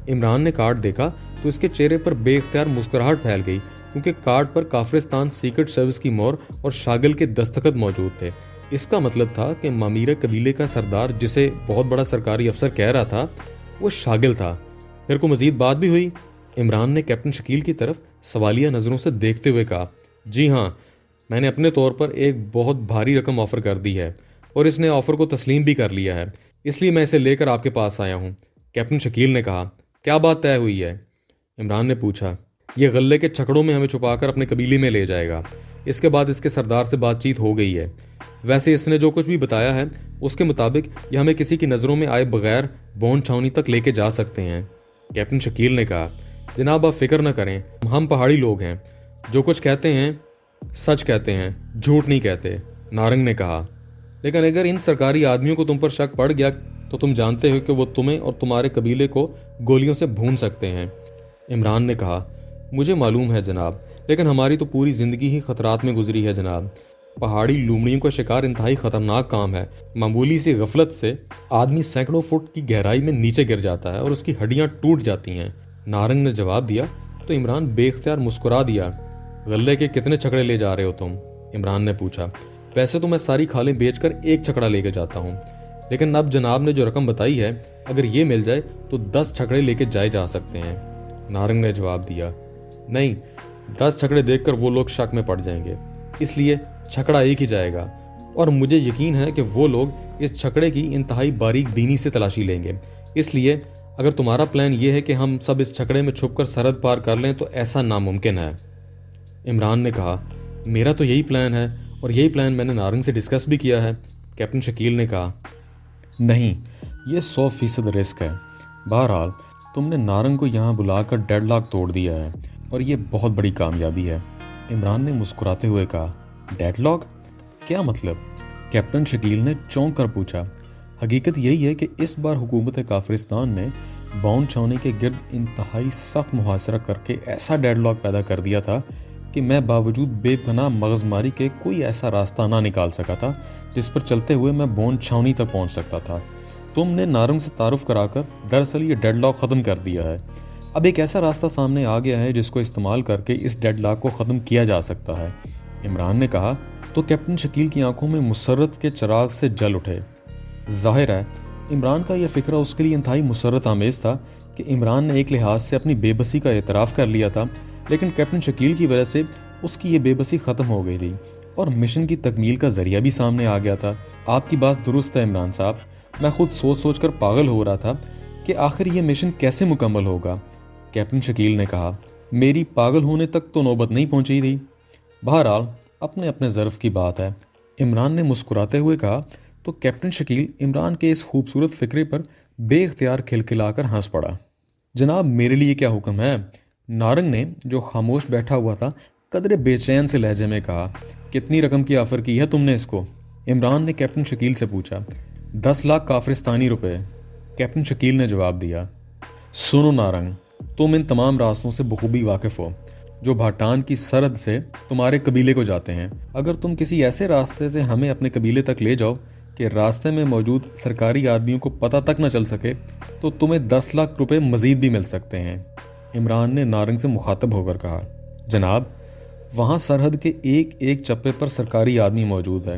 عمران نے کارڈ دیکھا تو اس کے چہرے پر بے اختیار مسکراہٹ پھیل گئی، کیونکہ کارڈ پر کافرستان سیکرٹ سروس کی مہر اور شاگل کے دستخط موجود تھے۔ اس کا مطلب تھا کہ ممیرہ قبیلے کا سردار جسے بہت بڑا سرکاری افسر کہہ رہا تھا وہ شاگل تھا۔ پھر کوئی مزید بات بھی ہوئی؟ عمران نے کیپٹن شکیل کی طرف سوالیہ نظروں سے دیکھتے ہوئے کہا، جی ہاں، میں نے اپنے طور پر ایک بہت بھاری رقم آفر کر دی ہے اور اس نے آفر کو تسلیم بھی کر لیا ہے، اس لیے میں اسے لے کر آپ کے پاس آیا ہوں۔ کیپٹن شکیل نے کہا، کیا بات طے ہوئی ہے؟ عمران نے پوچھا۔ یہ غلے کے چھکڑوں میں ہمیں چھپا کر اپنے قبیلے میں لے جائے گا۔ اس کے بعد اس کے سردار سے بات چیت ہو گئی ہے۔ ویسے اس نے جو کچھ بھی بتایا ہے اس کے مطابق یہ ہمیں کسی کی نظروں میں آئے بغیر بون چھاونی تک لے کے جا سکتے ہیں۔ کیپٹن شکیل نے کہا، جناب آپ فکر نہ کریں، ہم پہاڑی لوگ ہیں، جو کچھ کہتے ہیں سچ کہتے ہیں، جھوٹ نہیں کہتے، نارنگ نے کہا۔ لیکن اگر ان سرکاری آدمیوں کو تم پر شک پڑ گیا تو تم جانتے ہو کہ وہ تمہیں اور تمہارے قبیلے کو گولیوں سے بھون سکتے ہیں۔ عمران نے کہا، مجھے معلوم ہے جناب، لیکن ہماری تو پوری زندگی ہی خطرات میں گزری ہے جناب۔ پہاڑی لومڑیوں کا شکار انتہائی خطرناک کام ہے۔ معمولی سی غفلت سے آدمی سینکڑوں فٹ کی گہرائی میں نیچے گر جاتا ہے اور اس کی ہڈیاں ٹوٹ جاتی ہیں، نارنگ نے جواب دیا تو عمران بے اختیار مسکرا دیا۔ غلے کے کتنے چھکڑے لے جا رہے ہو تم؟ عمران نے پوچھا۔ ویسے تو میں ساری کھالیں بیچ کر ایک چھکڑا لے کے جاتا ہوں، لیکن اب جناب نے جو رقم بتائی ہے اگر یہ مل جائے تو 10 چھکڑے لے کے جائے جا سکتے ہیں، نارنگ نے جواب دیا۔ نہیں، 10 چھکڑے دیکھ کر وہ لوگ شک میں پڑ جائیں گے، اس لیے چھکڑا ایک ہی جائے گا، اور مجھے یقین ہے کہ وہ لوگ اس چھکڑے کی انتہائی باریک بینی سے تلاشی لیں گے۔ اس لیے اگر تمہارا پلان یہ ہے کہ ہم سب اس چھکڑے میں چھپ کر سرحد پار کر لیں تو ایسا ناممکن ہے، عمران نے کہا۔ میرا تو یہی پلان ہے اور یہی پلان میں نے نارنگ سے ڈسکس بھی کیا ہے، کیپٹن شکیل نے کہا۔ نہیں، یہ 100% رسک ہے۔ بہرحال تم نے نارنگ کو یہاں بلا کر ڈیڈ لاک توڑ دیا ہے اور یہ بہت بڑی کامیابی ہے، عمران نے مسکراتے ہوئے کہا۔ Deadlock? کیا مطلب؟ کیپٹن شکیل نے چونک کر پوچھا۔ حقیقت یہی ہے کہ اس بار حکومت کافرستان نے بون چھاونی کے گرد انتہائی سخت محاصرہ کر کے ایسا ڈیڈ لاک پیدا کر دیا تھا کہ میں باوجود بے پناہ مغز ماری کے کوئی ایسا راستہ نہ نکال سکا تھا جس پر چلتے ہوئے میں بون چھاونی تک پہنچ سکتا تھا۔ تم نے نارنگ سے تعارف کرا کر دراصل یہ ڈیڈ لاک ختم کر دیا ہے۔ اب ایک ایسا راستہ سامنے آ گیا ہے جس کو استعمال کر کے اس ڈیڈ لاک کو ختم کیا جا سکتا ہے، عمران نے کہا تو کیپٹن شکیل کی آنکھوں میں مسرت کے چراغ سے جل اٹھے۔ ظاہر ہے عمران کا یہ فکرہ اس کے لیے انتہائی مسرت آمیز تھا کہ عمران نے ایک لحاظ سے اپنی بے بسی کا اعتراف کر لیا تھا، لیکن کیپٹن شکیل کی وجہ سے اس کی یہ بے بسی ختم ہو گئی تھی اور مشن کی تکمیل کا ذریعہ بھی سامنے آ گیا تھا۔ آپ کی بات درست ہے عمران صاحب، میں خود سوچ سوچ کر پاگل ہو رہا تھا کہ آخر یہ مشن کیسے مکمل ہوگا، کیپٹن شکیل نے کہا۔ میری پاگل ہونے تک تو نوبت نہیں پہنچی تھی، بہرحال اپنے اپنے ظرف کی بات ہے، عمران نے مسکراتے ہوئے کہا تو کیپٹن شکیل عمران کے اس خوبصورت فکرے پر بے اختیار کھلکھلا کر ہنس پڑا۔ جناب میرے لیے کیا حکم ہے؟ نارنگ نے جو خاموش بیٹھا ہوا تھا قدرے بے چین سے لہجے میں کہا۔ کتنی رقم کی آفر کی ہے تم نے اس کو؟ عمران نے کیپٹن شکیل سے پوچھا۔ 10 لاکھ کافرستانی روپے، کیپٹن شکیل نے جواب دیا۔ سنو نارنگ، تم ان تمام راستوں سے بخوبی واقف ہو جو بھاٹان کی سرحد سے تمہارے قبیلے کو جاتے ہیں۔ اگر تم کسی ایسے راستے سے ہمیں اپنے قبیلے تک لے جاؤ کہ راستے میں موجود سرکاری آدمیوں کو پتہ تک نہ چل سکے تو تمہیں 10 لاکھ روپے مزید بھی مل سکتے ہیں، عمران نے نارنگ سے مخاطب ہو کر کہا۔ جناب، وہاں سرحد کے ایک ایک چپے پر سرکاری آدمی موجود ہے،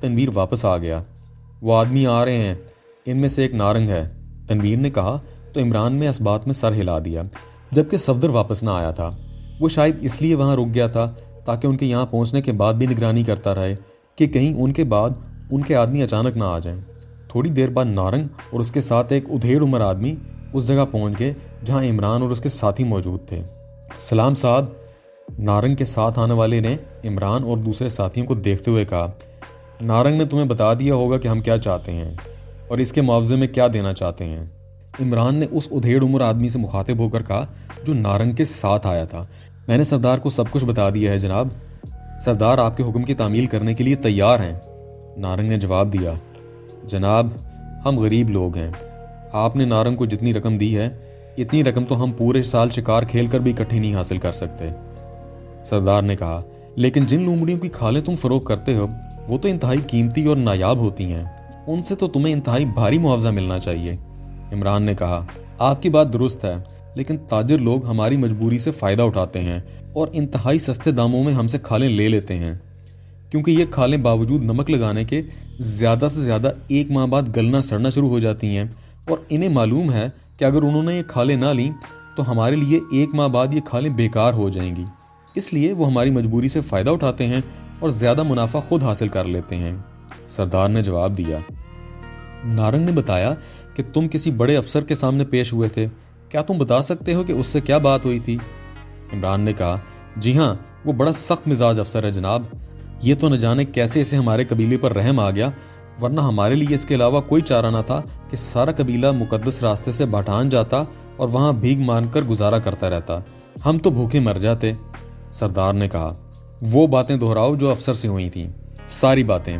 تنویر واپس آ گیا۔ وہ آدمی آ رہے ہیں، ان میں سے ایک نارنگ ہے، تنویر نے کہا تو عمران نے اس بات میں سر ہلا دیا، جبکہ صفدر واپس نہ آیا تھا۔ وہ شاید اس لیے وہاں رک گیا تھا تاکہ ان کے یہاں پہنچنے کے بعد بھی نگرانی کرتا رہے کہ کہیں ان کے بعد ان کے آدمی اچانک نہ آ جائیں۔ تھوڑی دیر بعد نارنگ اور اس کے ساتھ ایک ادھیڑ عمر آدمی اس جگہ پہنچ گئے جہاں عمران اور اس کے ساتھی موجود تھے۔ سلام صاحب، نارنگ کے ساتھ آنے والے نے عمران اور دوسرے ساتھیوں کو دیکھتے ہوئے کہا۔ نارنگ نے تمہیں بتا دیا ہوگا کہ ہم کیا چاہتے ہیں اور اس کے معاوضے میں کیا دینا چاہتے ہیں، عمران نے اس ادھیڑ عمر آدمی سے مخاطب ہو کر کہا جو نارنگ کے ساتھ آیا تھا۔ میں نے سردار کو سب کچھ بتا دیا ہے جناب، سردار آپ کے حکم کی تعمیل کرنے کے لیے تیار ہیں، نارنگ نے جواب دیا۔ جناب، ہم غریب لوگ ہیں، آپ نے نارنگ کو جتنی رقم دی ہے اتنی رقم تو ہم پورے سال شکار کھیل کر بھی اکٹھی نہیں حاصل کر سکتے، سردار نے کہا۔ لیکن جن لومڑیوں کی کھالیں تم فروخت کرتے ہو وہ تو انتہائی قیمتی اور نایاب ہوتی ہیں، ان سے تو تمہیں انتہائی بھاری معاوضہ ملنا چاہیے، عمران نے کہا۔ آپ کی بات درست ہے، لیکن تاجر لوگ ہماری مجبوری سے فائدہ اٹھاتے ہیں اور انتہائی سستے داموں میں ہم سے کھالیں لے لیتے ہیں، کیونکہ یہ کھالیں باوجود نمک لگانے کے زیادہ سے زیادہ 1 ماہ بعد گلنا سڑنا شروع ہو جاتی ہیں، اور انہیں معلوم ہے کہ اگر انہوں نے یہ کھالیں نہ لیں تو ہمارے لیے 1 ماہ بعد یہ کھالیں بیکار ہو جائیں گی، اس لیے وہ ہماری مجبوری سے فائدہ اٹھاتے ہیں اور زیادہ منافع خود حاصل کر لیتے ہیں، سردار نے جواب دیا۔ نارنگ نے بتایا کہ تم کسی بڑے افسر کے سامنے پیش ہوئے تھے، کیا تم بتا سکتے ہو کہ اس سے کیا بات ہوئی تھی؟ عمران نے کہا، جی ہاں، وہ بڑا سخت مزاج افسر ہے جناب، یہ تو نہ جانے کیسے اسے ہمارے قبیلے پر رحم آ گیا، ورنہ ہمارے لیے اس کے علاوہ کوئی چارہ نہ تھا کہ سارا قبیلہ مقدس راستے سے بھاٹان جاتا اور وہاں بھیک مان کر گزارا کرتا رہتا، ہم تو بھوکے مر جاتے، سردار نے کہا۔ وہ باتیں دہراؤ جو افسر سے ہوئی تھیں، ساری باتیں،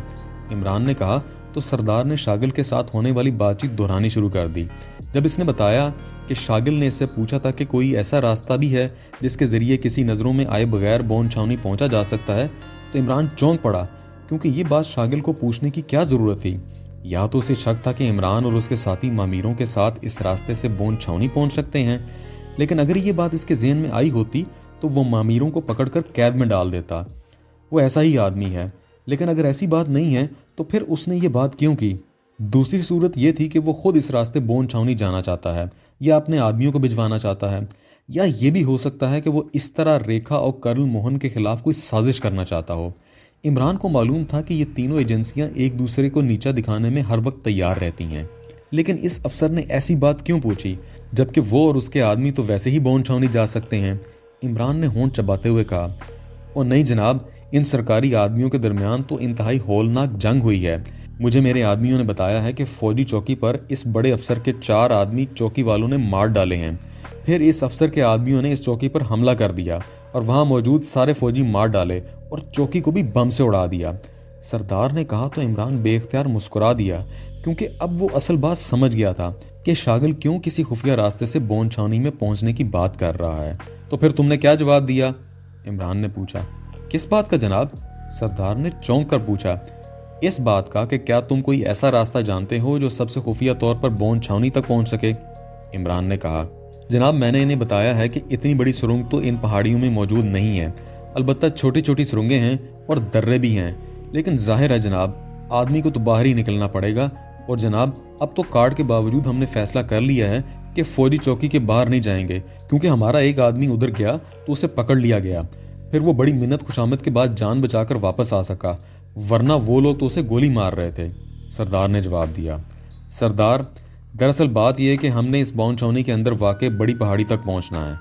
عمران نے کہا تو سردار نے شاگل کے ساتھ ہونے والی بات چیت دہرانی شروع کر دی۔ جب اس نے بتایا کہ شاگل نے اس سے پوچھا تھا کہ کوئی ایسا راستہ بھی ہے جس کے ذریعے کسی نظروں میں آئے بغیر بون چھاونی پہنچا جا سکتا ہے، تو عمران چونک پڑا، کیونکہ یہ بات شاگل کو پوچھنے کی کیا ضرورت تھی؟ یا تو اسے شک تھا کہ عمران اور اس کے ساتھی مامیروں کے ساتھ اس راستے سے بون چھاونی پہنچ سکتے ہیں، لیکن اگر یہ بات اس کے ذہن میں آئی ہوتی تو وہ مامیروں کو پکڑ کر قید میں ڈال دیتا۔ وہ ایسا ہی آدمی ہے، لیکن اگر ایسی بات نہیں ہے تو پھر اس نے یہ بات کیوں کی؟ دوسری صورت یہ تھی کہ وہ خود اس راستے بون چھاونی جانا چاہتا ہے یا اپنے آدمیوں کو بھجوانا چاہتا ہے، یا یہ بھی ہو سکتا ہے کہ وہ اس طرح ریکھا اور کرنل موہن کے خلاف کوئی سازش کرنا چاہتا ہو۔ عمران کو معلوم تھا کہ یہ تینوں ایجنسیاں ایک دوسرے کو نیچا دکھانے میں ہر وقت تیار رہتی ہیں، لیکن اس افسر نے ایسی بات کیوں پوچھی جبکہ وہ اور اس کے آدمی تو ویسے ہی بون چھاونی جا سکتے ہیں؟ عمران نے ہونٹ چباتے ہوئے کہا، او نہیں جناب، ان سرکاری آدمیوں کے درمیان تو انتہائی ہولناک جنگ ہوئی ہے، مجھے میرے آدمیوں نے بتایا ہے کہ فوجی چوکی پر اس بڑے افسر کے 4 آدمی چوکی والوں نے مار ڈالے ہیں، پھر اس افسر کے آدمیوں نے اس چوکی پر حملہ کر دیا اور وہاں موجود سارے فوجی مار ڈالے اور چوکی کو بھی بم سے اڑا دیا، سردار نے کہا تو عمران بے اختیار مسکرا دیا، کیونکہ اب وہ اصل بات سمجھ گیا تھا کہ شاگل کیوں کسی خفیہ راستے سے بون چھاونی میں پہنچنے کی بات کر رہا ہے۔ تو پھر تم نے کیا جواب دیا؟ عمران نے پوچھا۔ کس بات کا جناب؟ سردار نے چونک کر پوچھا۔ اس بات کا کہ کیا تم کوئی ایسا راستہ جانتے ہو جو سب سے خفیہ طور پر بون چھاونی تک پہنچ سکے؟ عمران نے کہا، جناب میں نے انہیں بتایا ہے کہ اتنی بڑی سرنگ تو ان پہاڑیوں میں موجود نہیں ہے، البتہ چھوٹی چھوٹی سرنگیں ہیں اور درے بھی ہیں، لیکن ظاہر ہے جناب آدمی کو تو باہر ہی نکلنا پڑے گا، اور جناب اب تو کارڈ کے باوجود ہم نے فیصلہ کر لیا ہے کہ فوجی چوکی کے باہر نہیں جائیں گے، کیونکہ ہمارا ایک آدمی ادھر گیا تو اسے پکڑ لیا گیا، پھر وہ بڑی منت خوشامد کے بعد جان بچا کر واپس آ سکا، ورنہ وہ لوگ تو اسے گولی مار رہے تھے، سردار نے جواب دیا۔ سردار، دراصل بات یہ ہے کہ ہم نے اس بون چھاونی کے اندر واقع بڑی پہاڑی تک پہنچنا ہے،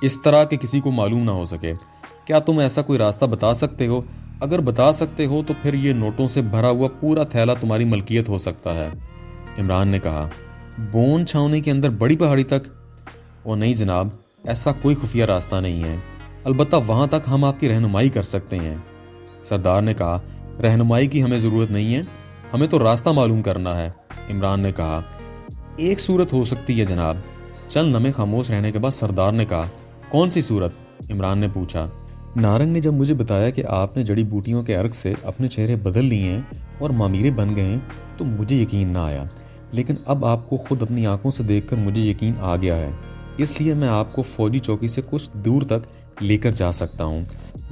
اس طرح کہ کسی کو معلوم نہ ہو سکے، کیا تم ایسا کوئی راستہ بتا سکتے ہو؟ اگر بتا سکتے ہو تو پھر یہ نوٹوں سے بھرا ہوا پورا تھیلا تمہاری ملکیت ہو سکتا ہے، عمران نے کہا۔ بون چھاونی کے اندر بڑی پہاڑی تک؟ او نہیں جناب، ایسا کوئی خفیہ راستہ نہیں ہے، البتہ وہاں تک ہم آپ کی رہنمائی کر سکتے ہیں، سردار نے کہا۔ رہنمائی کی ہمیں ضرورت نہیں ہے، ہمیں تو راستہ معلوم کرنا ہے، عمران نے کہا۔ ایک صورت ہو سکتی ہے جناب، چند لمحے خاموش رہنے کے بعد سردار نے کہا۔ کون سی صورت؟ عمران نے پوچھا۔ نارنگ نے جب مجھے بتایا کہ آپ نے جڑی بوٹیوں کے عرق سے اپنے چہرے بدل لیے ہیں اور معمیرے بن گئے ہیں تو مجھے یقین نہ آیا، لیکن اب آپ کو خود اپنی آنکھوں سے دیکھ کر مجھے یقین آ گیا ہے، اس لیے میں آپ کو فوجی چوکی سے کچھ دور تک لے کر جا سکتا ہوں،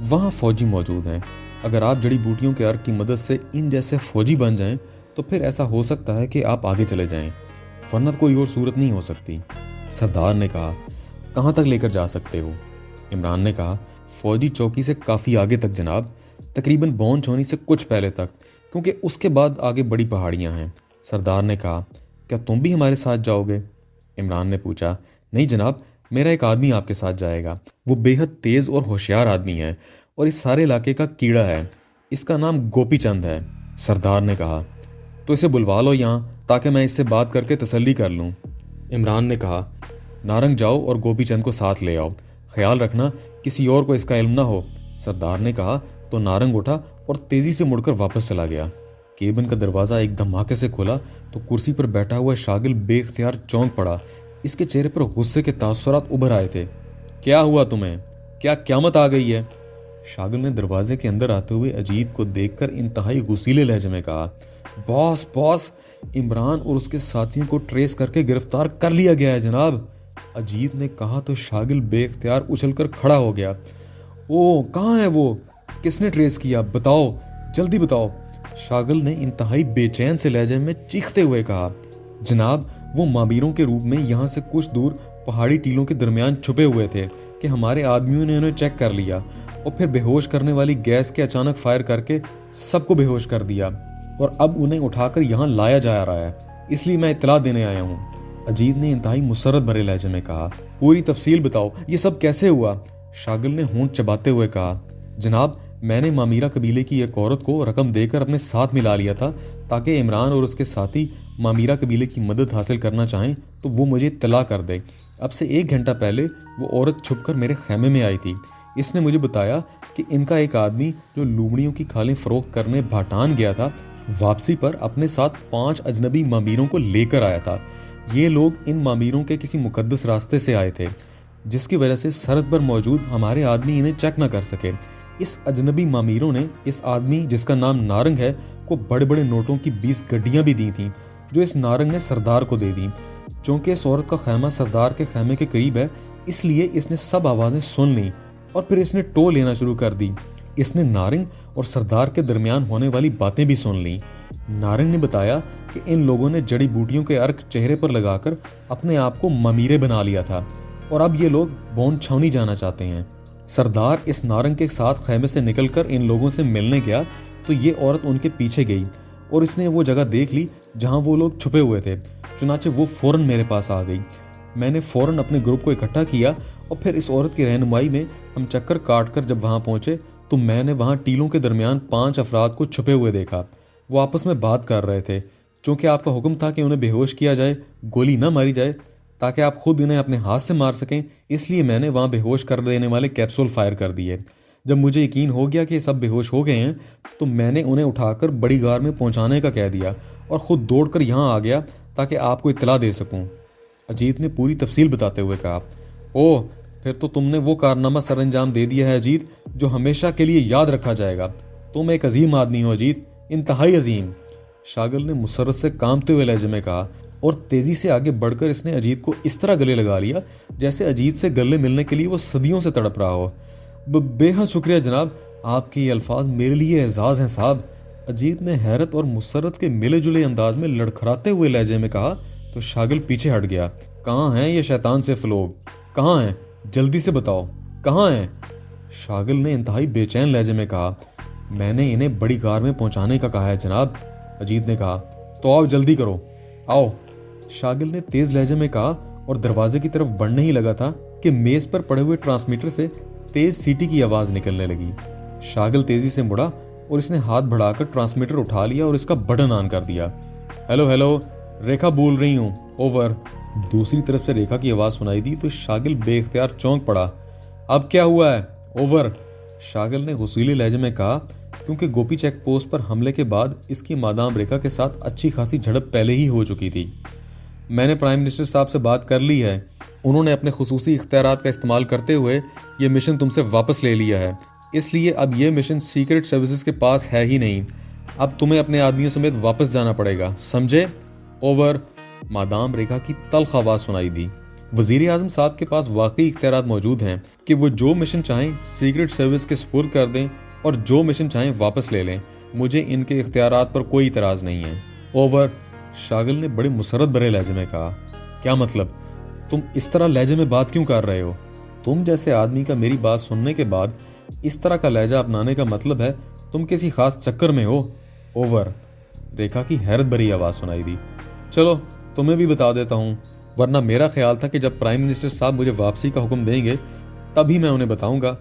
وہاں فوجی موجود ہیں، اگر آپ جڑی بوٹیوں کے عرق کی مدد سے ان جیسے فوجی بن جائیں تو پھر ایسا ہو سکتا ہے کہ آپ آگے چلے جائیں، ورنہ کوئی اور صورت نہیں ہو سکتی۔ سردار نے کہا، کہاں تک لے کر جا سکتے ہو؟ عمران نے کہا، فوجی چوکی سے کافی آگے تک جناب، تقریباً بون چھونی سے کچھ پہلے تک، کیونکہ اس کے بعد آگے بڑی پہاڑیاں ہیں۔ سردار نے کہا، کیا تم بھی ہمارے ساتھ جاؤ گے؟ عمران نے پوچھا، نہیں جناب، میرا ایک آدمی آپ کے ساتھ جائے گا، وہ بے حد تیز اور ہوشیار آدمی ہے اور اس سارے علاقے کا کیڑا ہے، اس کا نام گوپی چند ہے۔ سردار نے کہا، تو اسے بلوا لو یہاں تاکہ میں اس سے بات کر کے تسلی کر لوں۔ عمران نے کہا، نارنگ جاؤ اور گوپی چند کو ساتھ لے آؤ، خیال رکھنا کسی اور کو اس کا علم نہ ہو۔ سردار نے کہا تو نارنگ اٹھا اور تیزی سے مڑ کر واپس چلا گیا۔ کیبن کا دروازہ ایک دھماکے سے کھلا تو کرسی پر بیٹھا ہوا شاگل بے اختیار چونک پڑا۔ اس کے چہرے پر غصے کے تاثرات ابھر آئے تھے۔ کیا ہوا تمہیں؟ کیا قیامت آ گئی ہے؟ شاگل نے دروازے کے اندر آتے ہوئے اجیت کو دیکھ کر انتہائی غصیلے لہجے میں کہا، باس، عمران اور اس کے ساتھیوں کو ٹریس کر کے گرفتار کر لیا گیا ہے جناب۔ اجیت نے کہا تو شاگل بے اختیار اچھل کر کھڑا ہو گیا۔ کہاں ہے وہ؟ کس نے ٹریس کیا؟ بتاؤ، جلدی بتاؤ۔ شاگل نے انتہائی بے چین سے لہجے میں چیختے ہوئے کہا، جناب وہ معمیروں کے روپ میں یہاں سے کچھ دور پہاڑی ٹیلوں کے درمیان چھپے ہوئے تھے کہ ہمارے آدمیوں نے انہیں چیک کر لیا اور پھر بے ہوش کرنے والی گیس کے اچانک فائر کر کے سب کو بے ہوش کر دیا اور اب انہیں اٹھا کر یہاں لایا جا رہا ہے، اس لیے میں اطلاع دینے آیا ہوں۔ اجیت نے انتہائی مسرت بھرے لہجے میں کہا، پوری تفصیل بتاؤ، یہ سب کیسے ہوا؟ شاگل نے ہونٹ چباتے ہوئے کہا، جناب میں نے مامیرا قبیلے کی ایک عورت کو رقم دے کر اپنے ساتھ ملا لیا تھا تاکہ عمران اور اس کے ساتھی مامیرا قبیلے کی مدد حاصل کرنا چاہیں تو وہ مجھے اطلاع کر دے۔ اب سے 1 گھنٹہ پہلے وہ عورت چھپ کر میرے خیمے میں آئی تھی۔ اس نے مجھے بتایا کہ ان کا ایک آدمی جو لومڑیوں کی کھالیں فروخت کرنے بھاٹان گیا تھا، واپسی پر اپنے ساتھ 5 اجنبی مامیروں کو لے کر آیا تھا۔ یہ لوگ ان مامیروں کے کسی مقدس راستے سے آئے تھے جس کی وجہ سے سرحد پر موجود ہمارے آدمی انہیں چیک نہ کر سکے۔ اس اجنبی مامیروں نے اس آدمی جس کا نام نارنگ ہے کو بڑے بڑے نوٹوں کی 20 گڈیاں بھی دی تھیں جو اس نارنگ نے سردار کو دے دیں۔ چونکہ اس عورت کا خیمہ سردار کے خیمے کے قریب ہے اس لیے اس نے سب آوازیں سن لیں اور پھر اس نے ٹو لینا شروع کر دی۔ اس نے نارنگ اور سردار کے درمیان ہونے والی باتیں بھی سن لیں۔ نارنگ نے بتایا کہ ان لوگوں نے جڑی بوٹیوں کے عرق چہرے پر لگا کر اپنے آپ کو ممیرے بنا لیا تھا اور اب یہ لوگ بون چھاونی جانا چاہتے ہیں۔ سردار اس نارنگ کے ساتھ خیمے سے نکل کر ان لوگوں سے ملنے گیا تو یہ عورت ان کے پیچھے گئی اور اس نے وہ جگہ دیکھ لی جہاں وہ لوگ چھپے ہوئے تھے، چنانچہ وہ فوراً میرے پاس آ گئی۔ میں نے فوراً اپنے گروپ کو اکٹھا کیا اور پھر اس عورت کی رہنمائی میں ہم چکر کاٹ کر جب وہاں پہنچے تو میں نے وہاں ٹیلوں کے درمیان 5 افراد کو چھپے ہوئے دیکھا۔ وہ آپس میں بات کر رہے تھے۔ چونکہ آپ کا حکم تھا کہ انہیں بے ہوش کیا جائے، گولی نہ ماری جائے تاکہ آپ خود انہیں اپنے ہاتھ سے مار سکیں، اس لیے میں نے وہاں بے ہوش کر دینے والے کیپسول فائر کر دیے۔ جب مجھے یقین ہو گیا کہ یہ سب بے ہوش ہو گئے ہیں تو میں نے انہیں اٹھا کر بڑی غار میں پہنچانے کا کہہ دیا اور خود دوڑ کر یہاں آ گیا تاکہ آپ کو اطلاع دے سکوں۔ اجیت نے پوری تفصیل بتاتے ہوئے کہا، پھر تو تم نے وہ کارنامہ سر انجام دے دیا ہے اجیت جو ہمیشہ کے لیے یاد رکھا جائے گا۔ تم ایک عظیم آدمی ہو اجیت، انتہائی عظیم۔ شاگل نے مسرت سے کامتے ہوئے لہجے میں کہا اور تیزی سے آگے بڑھ کر اس نے اجیت کو اس طرح گلے لگا لیا جیسے اجیت سے گلے ملنے کے لیے وہ صدیوں سے تڑپ رہا ہو۔ بے حد شکریہ جناب، آپ کے یہ الفاظ میرے لیے اعزاز ہیں صاحب۔ اجیت نے حیرت اور مسرت کے ملے جلے انداز میں لڑکھڑاتے ہوئے لہجے میں کہا تو شاگل پیچھے ہٹ گیا۔ کہاں ہیں یہ شیطان صرف لوگ؟ کہاں ہیں؟ جلدی سے بتاؤ، کہاں ہیں؟ شاگل نے انتہائی بے چین لہجے میں کہا، میں نے انہیں بڑی غار میں پہنچانے کا کہا ہے جناب۔ اجیت نے کہا، تو آؤ جلدی کرو، آؤ۔ شاگل نے تیز لہجے میں کہا اور دروازے کی طرف بڑھنے ہی لگا تھا کہ میز پر پڑے ہوئے ٹرانسمیٹر سے تیز سیٹی کی آواز نکلنے لگی۔ شاگل تیزی سے مڑا اور اس نے ہاتھ بڑھا کر ٹرانسمیٹر اٹھا لیا اور اس کا بٹن آن کر دیا۔ ہیلو، ریکھا بول رہی ہوں، اوور۔ دوسری طرف سے ریکھا کی آواز سنائی دی تو شاگل بے اختیار چونک پڑا۔ اب کیا ہوا ہے؟ اوور، شاگل نے غصیلے لہجے میں کہا کیونکہ گوپی چیک پوسٹ پر حملے کے بعد اس کی مادام ریکھا کے ساتھ اچھی خاصی جھڑپ پہلے ہی ہو چکی تھی۔ میں نے پرائم منسٹر صاحب سے بات کر لی ہے، انہوں نے اپنے خصوصی اختیارات کا استعمال کرتے ہوئے یہ مشن تم سے واپس لے لیا ہے، اس لیے اب یہ مشن سیکرٹ سروسز کے پاس ہے ہی نہیں، اب تمہیں اپنے آدمیوں سمیت واپس جانا پڑے گا، سمجھے؟ اوور۔ مادام ریکھا کی تلخ آواز سنائی دی۔ وزیر اعظم صاحب کے پاس واقعی اختیارات موجود ہیں کہ وہ جو مشن چاہیں سیکرٹ سروس کے سپرد کر دیں اور جو مشن چاہیں واپس لے لیں، مجھے ان کے اختیارات پر کوئی اعتراض نہیں ہے۔ اوور۔ شاگل نے بڑے مسرت بھرے لہجے میں کہا۔ کیا مطلب؟ تم اس طرح لہجے میں بات کیوں کر رہے ہو؟ تم جیسے آدمی کا میری بات سننے کے بعد اس طرح کا لہجہ اپنانے کا مطلب ہے تم کسی خاص چکر میں ہو۔ اوور۔ ریکھا کی حیرت بھری آواز سنائی دی۔ چلو تمہیں بھی بتا دیتا ہوں، ورنہ میرا خیال تھا کہ جب پرائم منسٹر صاحب مجھے واپسی کا حکم دیں گے تبھی میں انہیں بتاؤں گا،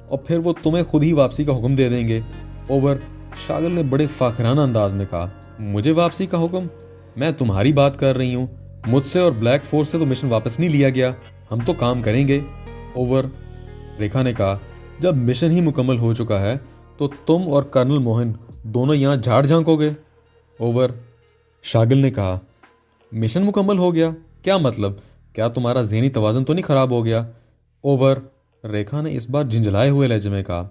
اور پھر وہ تمہیں خود ہی واپسی کا حکم دے دیں گے۔ اوور۔ شاگل نے بڑے فاخرانہ انداز میں کہا۔ مجھے واپسی کا حکم؟ میں تمہاری بات کر رہی ہوں، مجھ سے اور بلیک فورس سے تو مشن واپس نہیں لیا گیا، ہم تو کام کریں گے۔ اوور۔ ریکھا نے کہا۔ جب مشن ہی مکمل ہو چکا ہے تو تم اور کرنل موہن دونوں یہاں جھاڑ جھانکو گے؟ اوور۔ شاگل نے کہا۔ مشن مکمل ہو گیا؟ کیا مطلب؟ کیا تمہارا ذہنی توازن تو نہیں خراب ہو گیا؟ اوور۔ ریکھا نے اس بار جھنجھلائے ہوئے لہجے میں کہا۔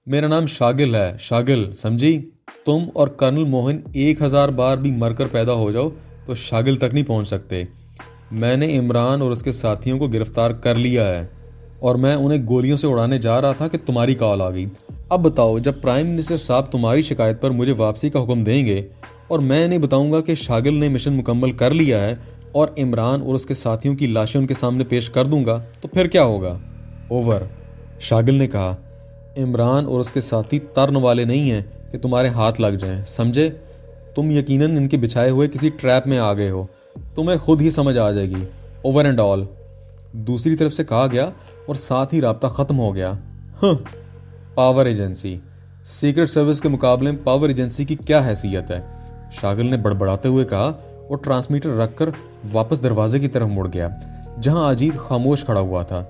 میرا نام شاگل ہے، شاگل، سمجھی؟ تم اور کرنل موہن 1000 بار بھی مر کر پیدا ہو جاؤ تو شاگل تک نہیں پہنچ سکتے۔ میں نے عمران اور اس کے ساتھیوں کو گرفتار کر لیا ہے، اور میں انہیں گولیوں سے اڑانے جا رہا تھا کہ تمہاری کال آ گئی۔ اب بتاؤ، جب پرائم منسٹر صاحب تمہاری شکایت پر مجھے واپسی کا حکم دیں گے اور میں انہیں بتاؤں گا کہ شاگل نے مشن مکمل کر لیا ہے اور عمران اور اس کے ساتھیوں کی لاشیں ان کے سامنے پیش کر دوں گا، تو پھر کیا ہوگا؟ اوور۔ شاگل نے کہا۔ عمران اور اس کے ساتھی ترن والے نہیں ہیں کہ تمہارے ہاتھ لگ جائیں، سمجھے؟ تم یقیناً ان کے بچھائے ہوئے کسی ٹریپ میں آ گئے ہو، تمہیں خود ہی سمجھ آ جائے گی۔ Over and all. دوسری طرف سے کہا گیا اور ساتھ ہی رابطہ ختم ہو گیا۔ پاور ایجنسی، سیکرٹ سروس کے مقابلے میں پاور ایجنسی کی کیا حیثیت ہے؟ شاگل نے بڑبڑاتے ہوئے کہا اور ٹرانسمیٹر رکھ کر واپس دروازے کی طرف مڑ گیا جہاں اجیت خاموش کھڑا ہوا تھا۔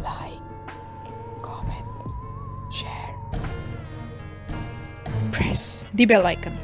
Like, comment, share, press the bell icon.